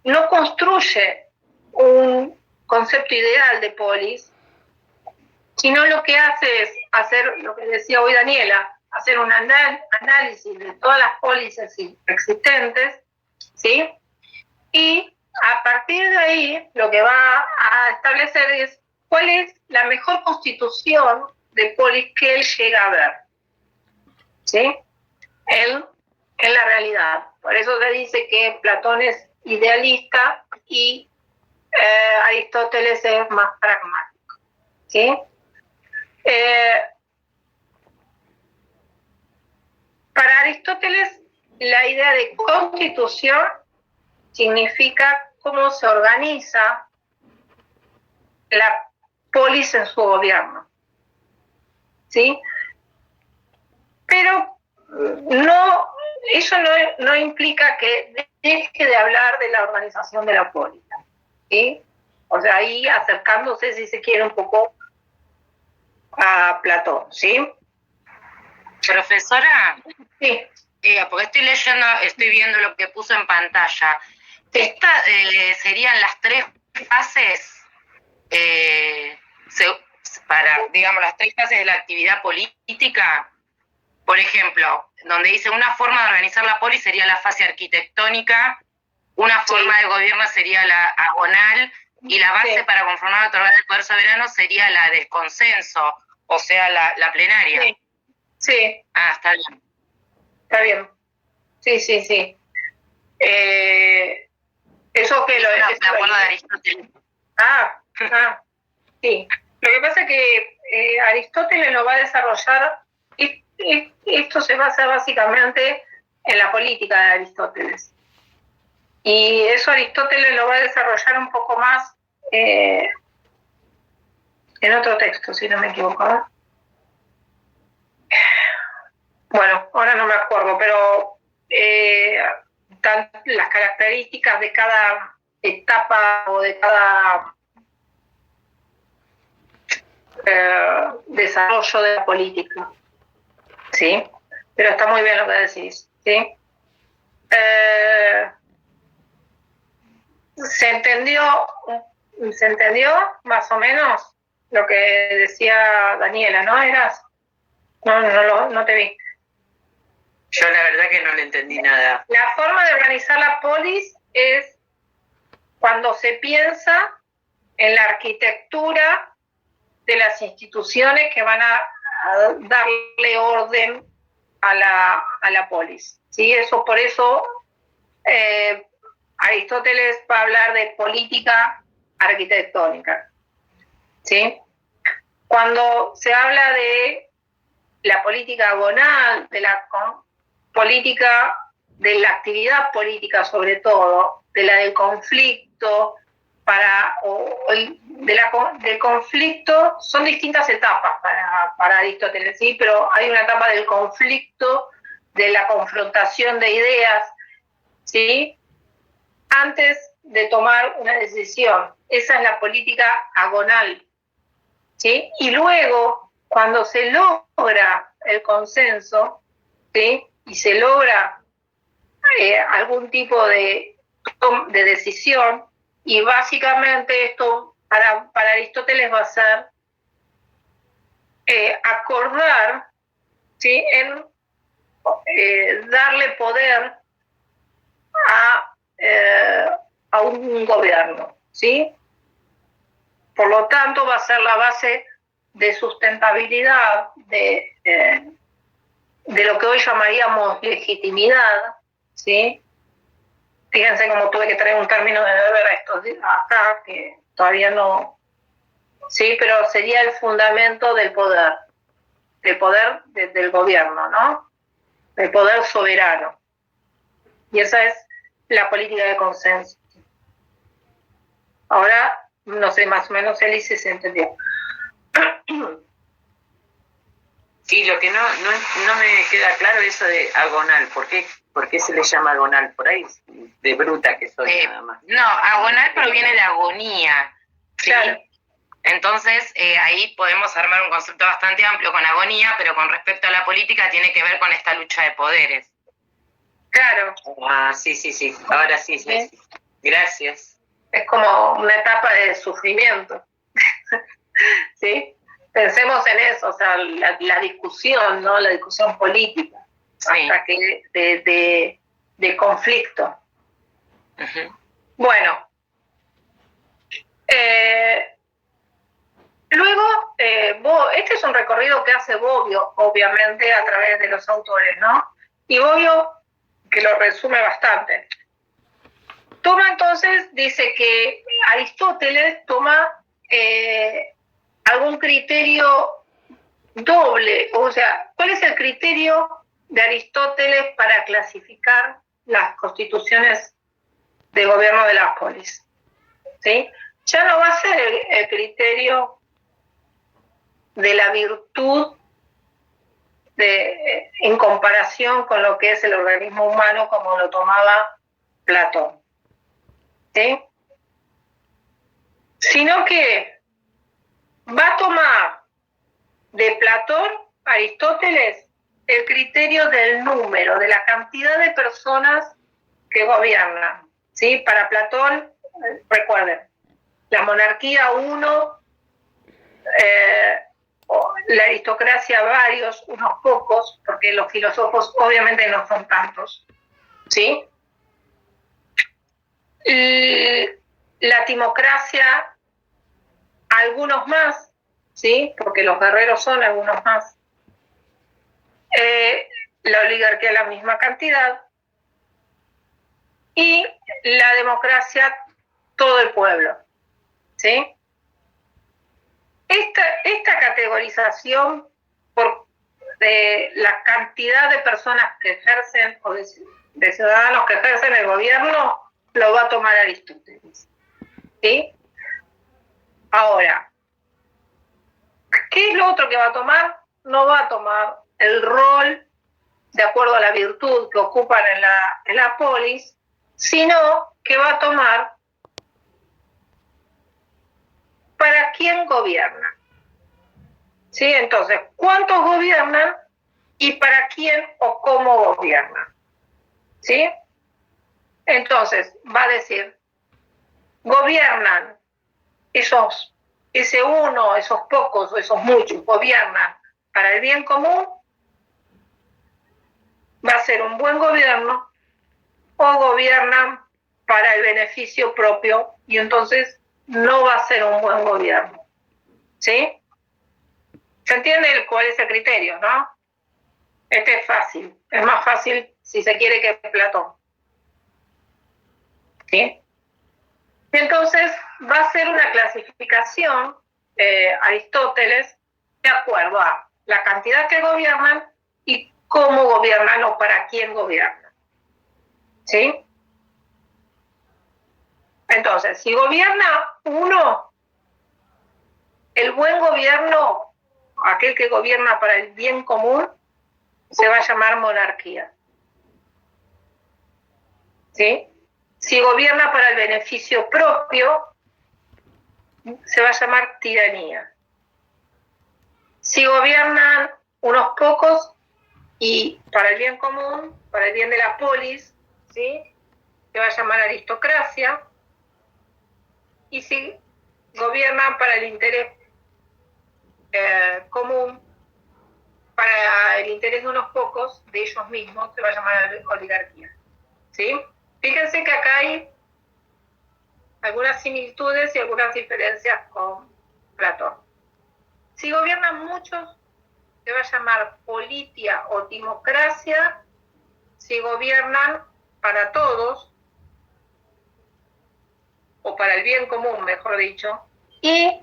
Speaker 2: no construye un concepto ideal de polis, sino lo que hace es hacer lo que decía hoy Daniela, hacer un análisis de todas las polis existentes, ¿sí? Y a partir de ahí lo que va a establecer es cuál es la mejor constitución de polis que él llega a ver, ¿sí? Él, en la realidad. Por eso se dice que Platón es idealista y Aristóteles es más pragmático, ¿sí? Para Aristóteles, la idea de constitución significa cómo se organiza la polis en su gobierno, ¿sí? Pero eso no implica que deje de hablar de la organización de la polis, ¿sí? O sea, ahí acercándose, si se quiere, un poco a Platón, ¿sí?
Speaker 10: Profesora,
Speaker 2: sí.
Speaker 10: Porque estoy viendo lo que puso en pantalla. Sí. Estas serían las 3 fases digamos, las 3 fases de la actividad política. Por ejemplo, donde dice una forma de organizar la polis sería la fase arquitectónica, una forma de gobierno sería la agonal, y la base para conformar y otorgar el poder soberano sería la del consenso, o sea, la plenaria.
Speaker 2: Sí. Sí.
Speaker 10: Ah, está bien.
Speaker 2: Está bien. Sí. Eso que
Speaker 10: me acuerdo de Aristóteles.
Speaker 2: Sí. Lo que pasa es que Aristóteles lo va a desarrollar, esto se basa básicamente en la política de Aristóteles. Y eso Aristóteles lo va a desarrollar un poco más en otro texto, si no me equivoco. Bueno, ahora no me acuerdo, pero las características de cada etapa o de cada desarrollo de la política, ¿sí? Pero está muy bien lo que decís, ¿sí? ¿Se entendió más o menos lo que decía Daniela, no? No te vi.
Speaker 9: Yo la verdad que no le entendí nada.
Speaker 2: La forma de organizar la polis es cuando se piensa en la arquitectura de las instituciones que van a darle orden a la polis, ¿sí? Por eso Aristóteles va a hablar de política arquitectónica, ¿sí? Cuando se habla de la política agonal, de la política, de la actividad política sobre todo, de la del conflicto, del conflicto, son distintas etapas para Aristóteles, ¿sí? Pero hay una etapa del conflicto, de la confrontación de ideas, ¿sí? antes de tomar una decisión. Esa es la política agonal, ¿sí? Y luego, cuando se logra el consenso, ¿sí? Y se logra algún tipo de decisión, y básicamente esto para Aristóteles va a ser acordar, ¿sí? En darle poder a un gobierno, ¿sí? Por lo tanto, va a ser la base de sustentabilidad de lo que hoy llamaríamos legitimidad, ¿sí? Fíjense cómo tuve que traer un término de Weber acá, que todavía no, sí, pero sería el fundamento del poder del gobierno, ¿no? Del poder soberano. Y esa es la política de consenso. Ahora, no sé, más o menos, Eli, si se entendió.
Speaker 9: Sí, lo que no me queda claro es eso de agonal. ¿Por qué se le llama agonal? Por ahí, de bruta que soy nada más.
Speaker 10: No, agonal proviene de agonía. ¿sí?
Speaker 2: Claro.
Speaker 10: Entonces, ahí podemos armar un concepto bastante amplio con agonía, pero con respecto a la política tiene que ver con esta lucha de poderes.
Speaker 2: Claro.
Speaker 9: Ah, sí. Ahora sí. Gracias.
Speaker 2: Es como una etapa de sufrimiento. ¿Sí? Pensemos en eso, o sea, la discusión, ¿no? La discusión política,
Speaker 10: sí.
Speaker 2: hasta que de conflicto.
Speaker 10: Uh-huh.
Speaker 2: Bueno, luego, este es un recorrido que hace Bobbio, obviamente, a través de los autores, ¿no? Y Bobbio, que lo resume bastante, toma entonces, dice que Aristóteles toma algún criterio doble, o sea, ¿cuál es el criterio de Aristóteles para clasificar las constituciones de gobierno de las polis? ¿Sí? Ya no va a ser el criterio de la virtud en comparación con lo que es el organismo humano como lo tomaba Platón, ¿sí? Sino que va a tomar de Platón, Aristóteles, el criterio del número, de la cantidad de personas que gobiernan, ¿sí? Para Platón, recuerden, la monarquía 1, la aristocracia varios, unos pocos, porque los filósofos obviamente no son tantos, ¿sí? La timocracia, algunos más, ¿sí? Porque los guerreros son algunos más. La oligarquía la misma cantidad. Y la democracia, todo el pueblo, ¿sí? Esta categorización de la cantidad de personas que ejercen, o de ciudadanos que ejercen el gobierno, lo va a tomar Aristóteles, ¿sí? Ahora, ¿qué es lo otro que va a tomar? No va a tomar el rol de acuerdo a la virtud que ocupan en la polis, sino que va a tomar para quién gobierna. ¿Sí? Entonces, ¿cuántos gobiernan y para quién o cómo gobiernan? ¿Sí? Entonces, va a decir, gobiernan ese uno, esos pocos o esos muchos, gobiernan para el bien común, va a ser un buen gobierno, o gobiernan para el beneficio propio, y entonces no va a ser un buen gobierno. ¿Sí? ¿Se entiende cuál es el criterio, no? Este es fácil, es más fácil si se quiere que Platón. ¿Sí? Entonces va a ser una clasificación Aristóteles de acuerdo a la cantidad que gobiernan y cómo gobiernan o para quién gobiernan. ¿Sí? Entonces, si gobierna uno, el buen gobierno, aquel que gobierna para el bien común, se va a llamar monarquía. ¿Sí? Si gobierna para el beneficio propio, se va a llamar tiranía. Si gobiernan unos pocos y para el bien común, para el bien de la polis, ¿sí?, se va a llamar aristocracia. Y si gobiernan para el interés común, para el interés de unos pocos, de ellos mismos, se va a llamar oligarquía. ¿Sí? Fíjense que acá hay algunas similitudes y algunas diferencias con Platón. Si gobiernan muchos, se va a llamar politia o timocracia. Si gobiernan para todos, o para el bien común, mejor dicho, y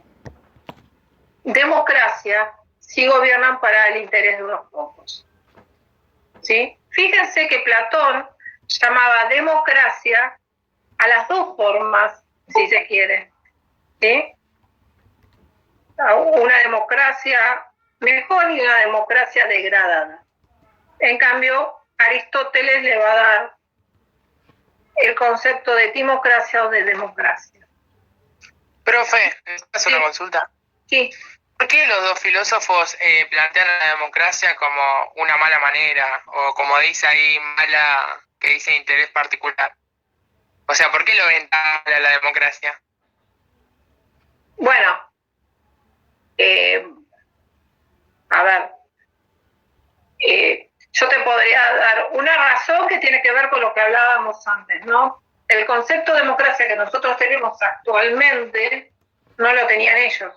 Speaker 2: democracia, si gobiernan para el interés de unos pocos. ¿Sí? Fíjense que Platón llamaba democracia a las dos formas, si se quiere. ¿Sí? Una democracia mejor y una democracia degradada. En cambio, Aristóteles le va a dar el concepto de timocracia o de democracia.
Speaker 13: Profe, ¿es una consulta?
Speaker 2: Sí.
Speaker 13: ¿Por qué los dos filósofos plantean a la democracia como una mala manera, o como dice ahí, mala, que dice interés particular? O sea, ¿por qué lo ven tan mal a la democracia?
Speaker 2: Bueno, a ver, yo te podría dar una razón que tiene que ver con lo que hablábamos antes, ¿no? El concepto de democracia que nosotros tenemos actualmente no lo tenían ellos.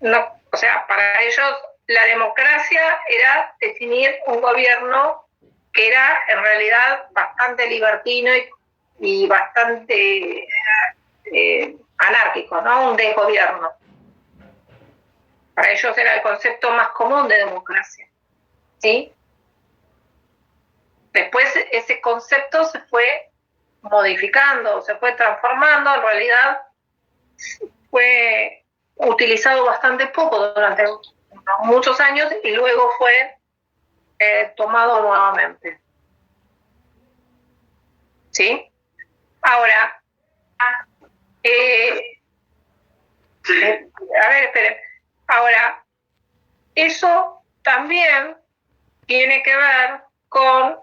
Speaker 2: No, o sea, para ellos la democracia era definir un gobierno que era en realidad bastante libertino y bastante anárquico, ¿no? Un desgobierno. Para ellos era el concepto más común de democracia. ¿Sí? Después ese concepto se fue modificando, se fue transformando, en realidad fue utilizado bastante poco durante muchos años y luego fue tomado nuevamente. ¿Sí? Ahora, a ver, esperen. Ahora, eso también tiene que ver con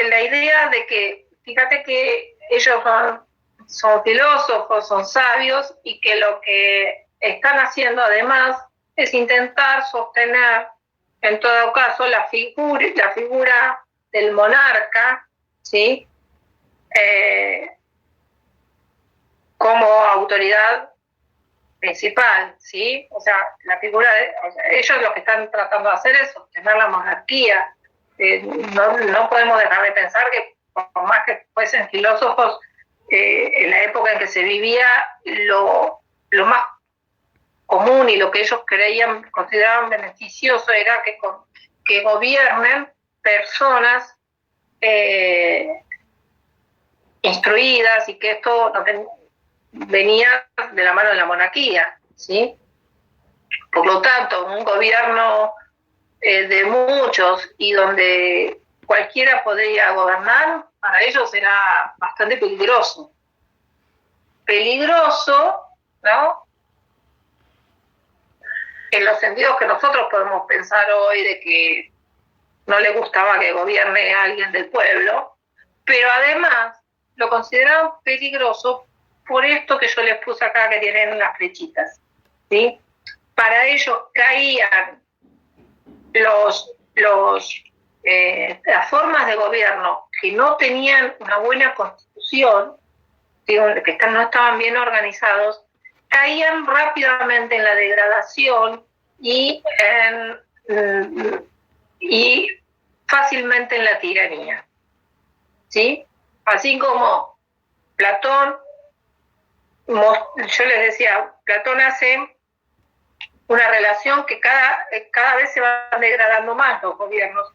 Speaker 2: la idea de que, fíjate que ellos son filósofos, son sabios, y que lo que están haciendo además es intentar sostener, en todo caso, la figura del monarca, ¿sí? Como autoridad principal, ¿sí? O sea, ellos lo que están tratando de hacer es sostener la monarquía. No podemos dejar de pensar que, por más que fuesen filósofos, en la época en que se vivía, lo más común y lo que ellos consideraban beneficioso era que gobiernen personas instruidas, y que esto venía de la mano de la monarquía, ¿sí? Por lo tanto, un gobierno de muchos y donde cualquiera podría gobernar, para ellos era bastante peligroso. Peligroso, ¿no? En los sentidos que nosotros podemos pensar hoy de que no le gustaba que gobierne a alguien del pueblo, pero además lo consideraban peligroso por esto que yo les puse acá, que tienen las flechitas, ¿sí? Para ellos caían las formas de gobierno que no tenían una buena constitución, que no estaban bien organizados, caían rápidamente en la degradación y fácilmente en la tiranía. ¿Sí? Así como Platón, yo les decía, Platón hace una relación que cada vez se van degradando más los gobiernos.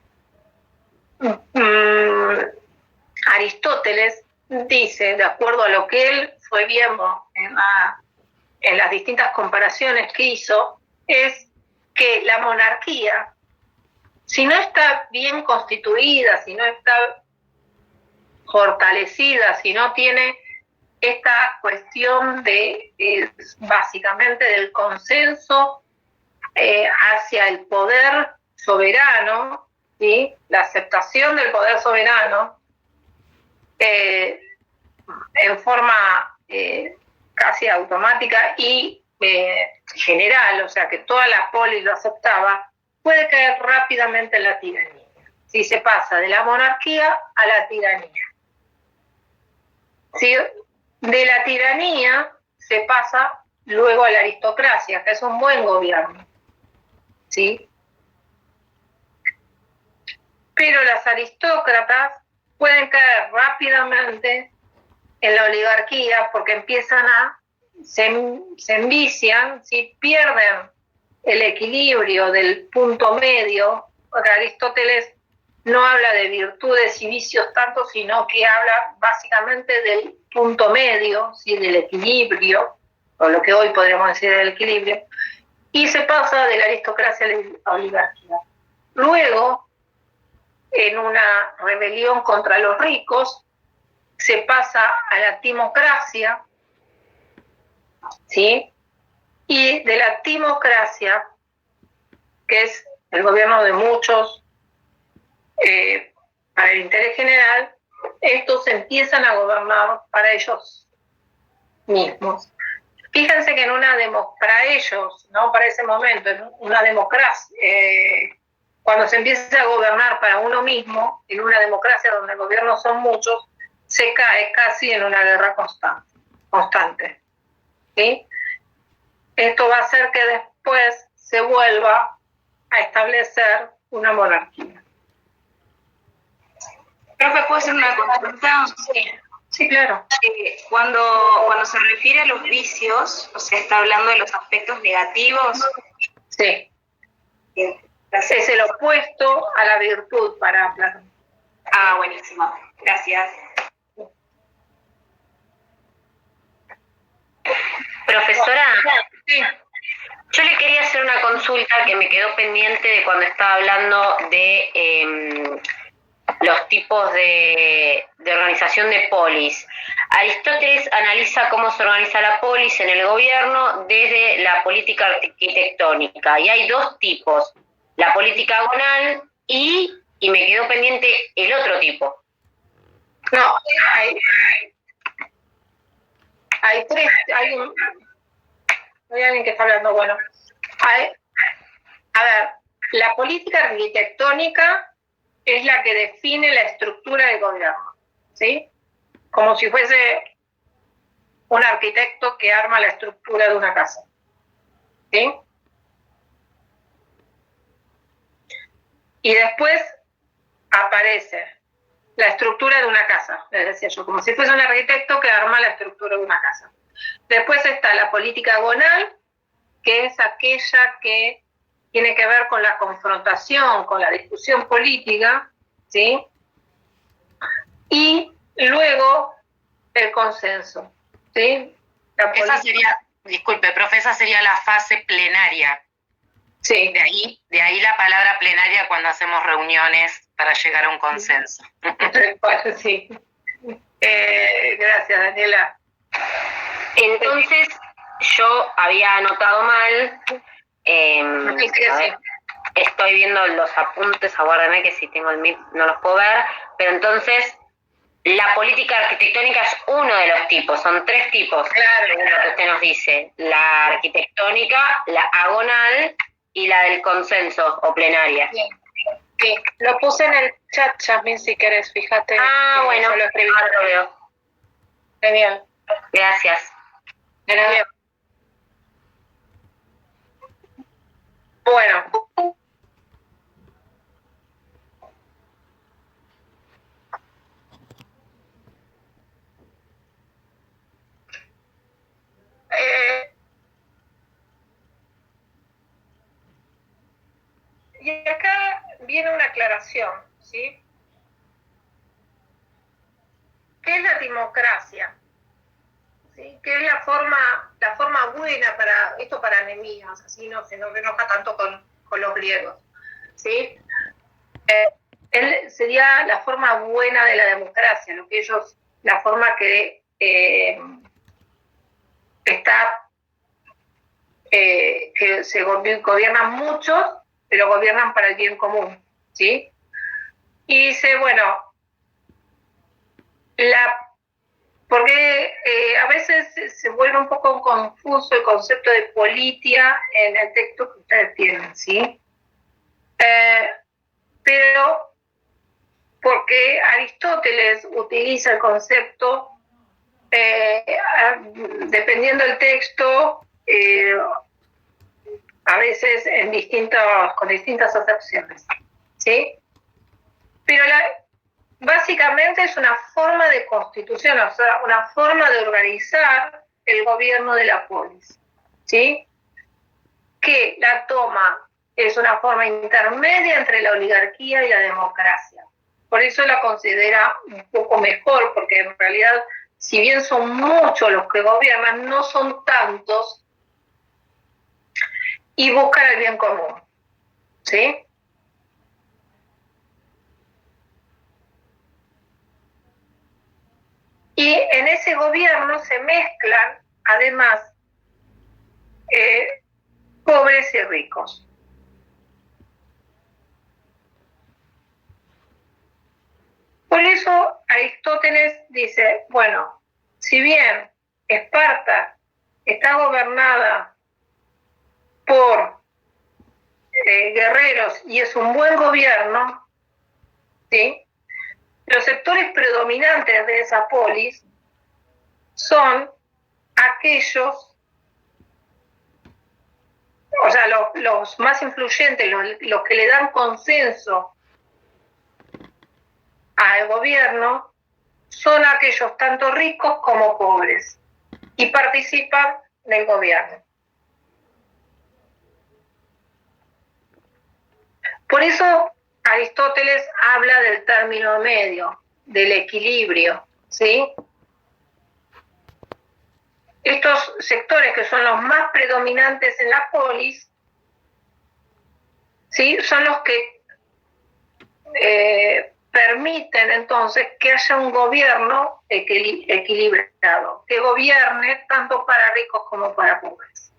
Speaker 2: Aristóteles dice, de acuerdo a lo que él fue viendo en las distintas comparaciones que hizo, es que la monarquía, si no está bien constituida, si no está fortalecida, si no tiene esta cuestión de básicamente del consenso hacia el poder soberano, ¿sí? La aceptación del poder soberano en forma casi automática y general, o sea que toda la polis lo aceptaba, puede caer rápidamente en la tiranía, si se pasa de la monarquía a la tiranía. ¿Sí? De la tiranía se pasa luego a la aristocracia, que es un buen gobierno, ¿sí? Pero las aristócratas pueden caer rápidamente en la oligarquía porque empiezan se envician, ¿sí? Pierden el equilibrio del punto medio, porque Aristóteles no habla de virtudes y vicios tanto, sino que habla básicamente del punto medio, ¿sí? Del equilibrio, o lo que hoy podríamos decir del equilibrio, y se pasa de la aristocracia a la oligarquía. Luego, en una rebelión contra los ricos, se pasa a la timocracia, ¿sí? Y de la timocracia, que es el gobierno de muchos, para el interés general, estos empiezan a gobernar para ellos mismos. Fíjense que en para ellos, no para ese momento, en una democracia, cuando se empieza a gobernar para uno mismo, en una democracia donde el gobierno son muchos, se cae casi en una guerra constante. ¿Sí? Esto va a hacer que después se vuelva a establecer una monarquía.
Speaker 14: Profe, ¿puedo hacer una consulta?
Speaker 2: Sí, claro.
Speaker 14: Cuando se refiere a los vicios, o sea, está hablando de los aspectos negativos.
Speaker 2: Sí. Es el opuesto a la virtud para Platón.
Speaker 14: Ah, buenísimo. Gracias.
Speaker 10: Profesora, sí. Yo le quería hacer una consulta que me quedó pendiente de cuando estaba hablando de los tipos de organización de polis. Aristóteles analiza cómo se organiza la polis en el gobierno desde la política arquitectónica, y hay dos tipos, la política agonal y me quedó pendiente el otro tipo.
Speaker 2: No, hay tres, hay alguien que está hablando, bueno. A ver, la política arquitectónica es la que define la estructura del gobierno, ¿sí? Como si fuese un arquitecto que arma la estructura de una casa, ¿sí? Y después aparece la estructura de una casa, les decía yo, como si fuese un arquitecto que arma la estructura de una casa. Después está la política agonal, que es aquella que tiene que ver con la confrontación, con la discusión política, ¿sí? Y luego el consenso, ¿sí?
Speaker 10: Esa sería, disculpe, profe, esa sería la fase plenaria.
Speaker 2: Sí.
Speaker 10: De ahí la palabra plenaria cuando hacemos reuniones para llegar a un consenso.
Speaker 2: Sí. Gracias, Daniela.
Speaker 10: Entonces, yo había anotado mal. Estoy viendo los apuntes, aguárdame que si tengo el MIP no los puedo ver, pero entonces la política arquitectónica es uno de los tipos, son tres tipos,
Speaker 2: claro,
Speaker 10: según lo que usted nos dice, la arquitectónica, la agonal y la del consenso o plenaria.
Speaker 7: Sí, lo puse en el chat, Jasmine, si querés, fíjate.
Speaker 10: Bueno,
Speaker 7: yo lo escribí.
Speaker 10: ahora lo veo.
Speaker 7: Genial.
Speaker 10: Gracias.
Speaker 2: Bien. Bueno. Y acá viene una aclaración, ¿sí? ¿qué es la timocracia? ¿Sí? ¿Qué es la forma buena para esto para Nehemías? Así no se nos enoja tanto con los griegos. ¿Sí? Él sería la forma buena de la democracia, lo que ellos, la forma que que se gobiernan muchos, pero gobiernan para el bien común, ¿sí? Y dice, bueno, porque a veces se vuelve un poco confuso el concepto de politia en el texto que ustedes tienen, ¿sí? Pero porque Aristóteles utiliza el concepto, dependiendo del texto, a veces con distintas acepciones, ¿sí? Pero básicamente es una forma de constitución, o sea, una forma de organizar el gobierno de la polis, ¿sí? Que la toma es una forma intermedia entre la oligarquía y la democracia. Por eso la considera un poco mejor, porque en realidad, si bien son muchos los que gobiernan, no son tantos y buscan el bien común, ¿sí? Y en ese gobierno se mezclan, además, pobres y ricos. Por eso Aristóteles dice, bueno, si bien Esparta está gobernada por guerreros y es un buen gobierno, ¿sí? Los sectores predominantes de esa polis son aquellos, o sea, los más influyentes, los que le dan consenso al gobierno, son aquellos tanto ricos como pobres y participan del gobierno. Por eso Aristóteles habla del término medio, del equilibrio, ¿sí? Estos sectores que son los más predominantes en la polis, ¿sí? Son los que permiten entonces que haya un gobierno equilibrado, que gobierne tanto para ricos como para pobres.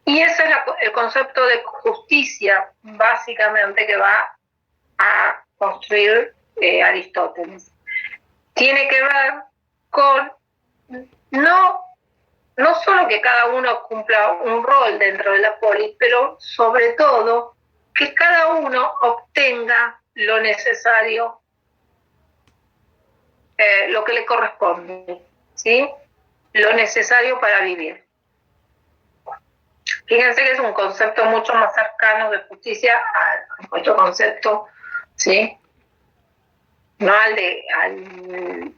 Speaker 2: Y ese es el concepto de justicia, básicamente, que va a construir Aristóteles. Tiene que ver con no solo que cada uno cumpla un rol dentro de la polis, pero sobre todo que cada uno obtenga lo necesario, lo que le corresponde, ¿sí? Lo necesario para vivir. Fíjense que es un concepto mucho más cercano de justicia a nuestro concepto, ¿sí? No al de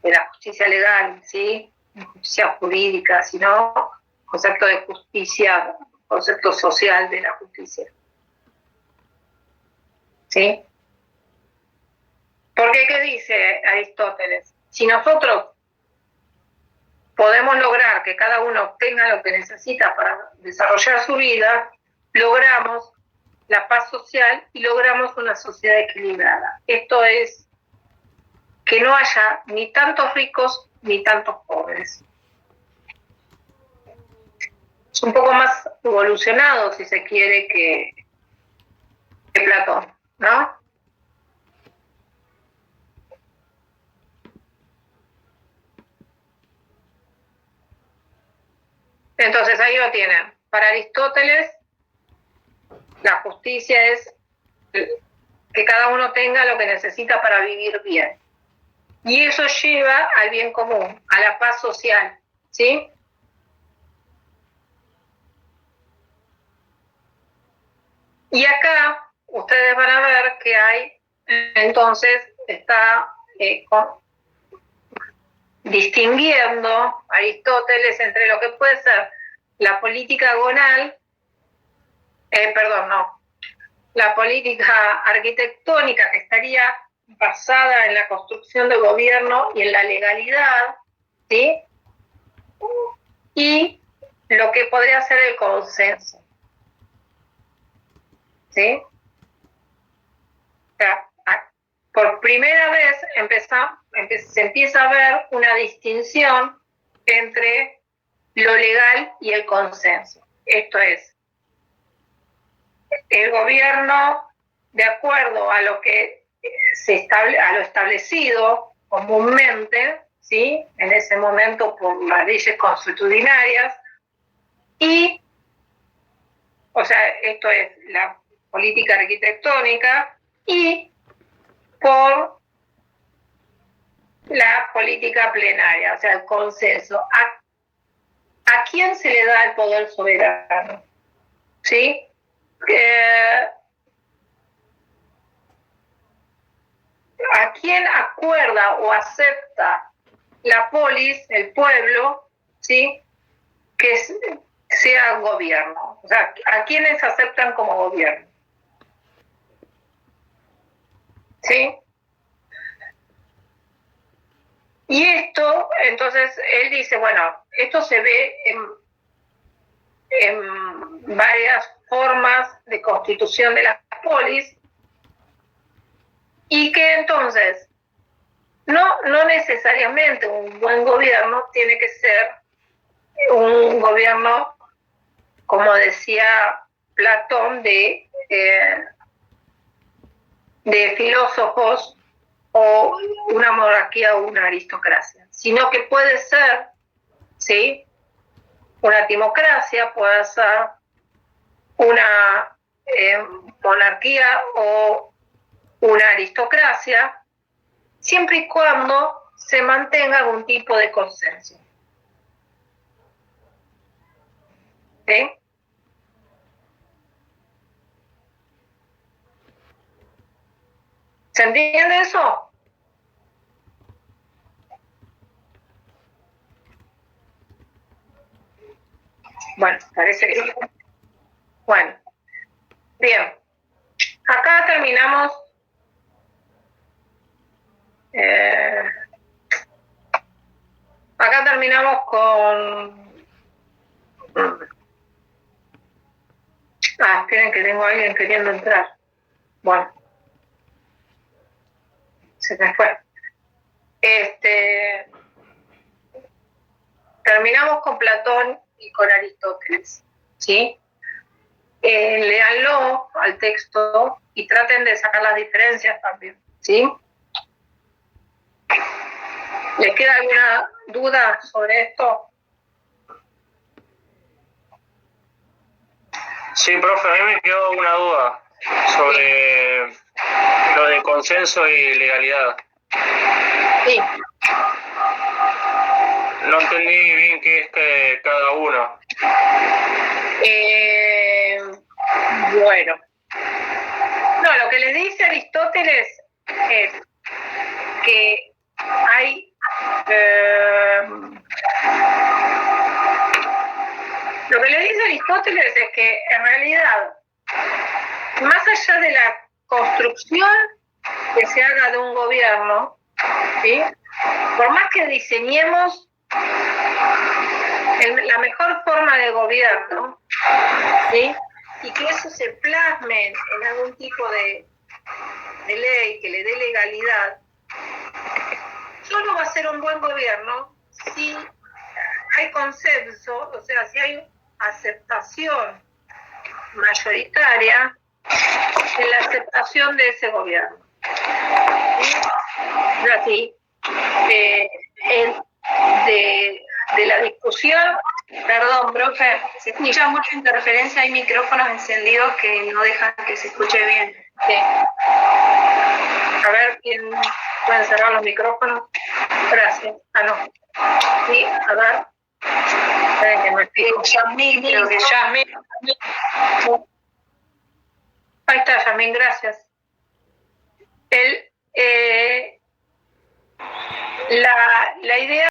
Speaker 2: la justicia legal, ¿sí? Justicia jurídica, sino concepto de justicia, concepto social de la justicia. ¿Sí? Porque, ¿qué dice Aristóteles? Si nosotros podemos lograr que cada uno obtenga lo que necesita para desarrollar su vida, logramos la paz social y logramos una sociedad equilibrada. Esto es que no haya ni tantos ricos ni tantos pobres. Es un poco más evolucionado, si se quiere, que Platón, ¿no? Entonces ahí lo tienen. Para Aristóteles, la justicia es que cada uno tenga lo que necesita para vivir bien. Y eso lleva al bien común, a la paz social, ¿sí? Y acá ustedes van a ver que hay, entonces, está distinguiendo Aristóteles entre lo que puede ser la política agonal, la política arquitectónica, que estaría basada en la construcción del gobierno y en la legalidad, ¿sí? Y lo que podría ser el consenso, ¿sí? O sea, por primera vez se empieza a ver una distinción entre lo legal y el consenso. Esto es, el gobierno, de acuerdo a lo que a lo establecido comúnmente, ¿sí? En ese momento por las leyes consuetudinarias, y, o sea, esto es la política arquitectónica, y por la política plenaria, o sea, el consenso. ¿A quién se le da el poder soberano? ¿Sí? ¿A quién acuerda o acepta la polis, el pueblo, ¿sí? Que sea gobierno? O sea, ¿a quiénes aceptan como gobierno? ¿Sí? Y esto, entonces, él dice, bueno, esto se ve en varias formas de constitución de las polis, y que entonces no necesariamente un buen gobierno tiene que ser un gobierno, como decía Platón, de filósofos o una monarquía o una aristocracia, sino que puede ser, ¿sí? Una timocracia, puede ser una monarquía o una aristocracia, siempre y cuando se mantenga algún tipo de consenso. ¿Sí? ¿Se entiende eso? Bueno, parece que sí. Bueno, bien. Acá terminamos. Acá terminamos con... esperen que tengo a alguien queriendo entrar. Bueno. Se me fue. Terminamos con Platón y con Aristóteles, ¿sí? Léanlo al texto y traten de sacar las diferencias también, ¿sí? ¿Les queda alguna duda sobre esto?
Speaker 15: Sí, profe, a mí me quedó una duda sobre lo de consenso y legalidad.
Speaker 2: Sí.
Speaker 15: No entendí bien qué es que cada uno.
Speaker 2: Bueno. No, lo que les dice Aristóteles es que hay... lo que le dice Aristóteles es que en realidad, más allá de la construcción que se haga de un gobierno, ¿sí? Por más que diseñemos la mejor forma de gobierno, ¿sí? Y que eso se plasme en algún tipo de ley que le dé legalidad, solo va a ser un buen gobierno si hay consenso, o sea, si hay aceptación mayoritaria en la aceptación de ese gobierno. ¿Sí? Así, de la discusión, perdón, profe,
Speaker 14: se escucha mucha interferencia, hay micrófonos encendidos que no dejan que se escuche bien.
Speaker 2: Sí. A ver, ¿quién puede cerrar los micrófonos? Gracias. No. Sí, a ver. Esperen que me explico.
Speaker 14: Yasmín, creo que
Speaker 2: Yasmín. Ahí está, Yasmín, gracias. La idea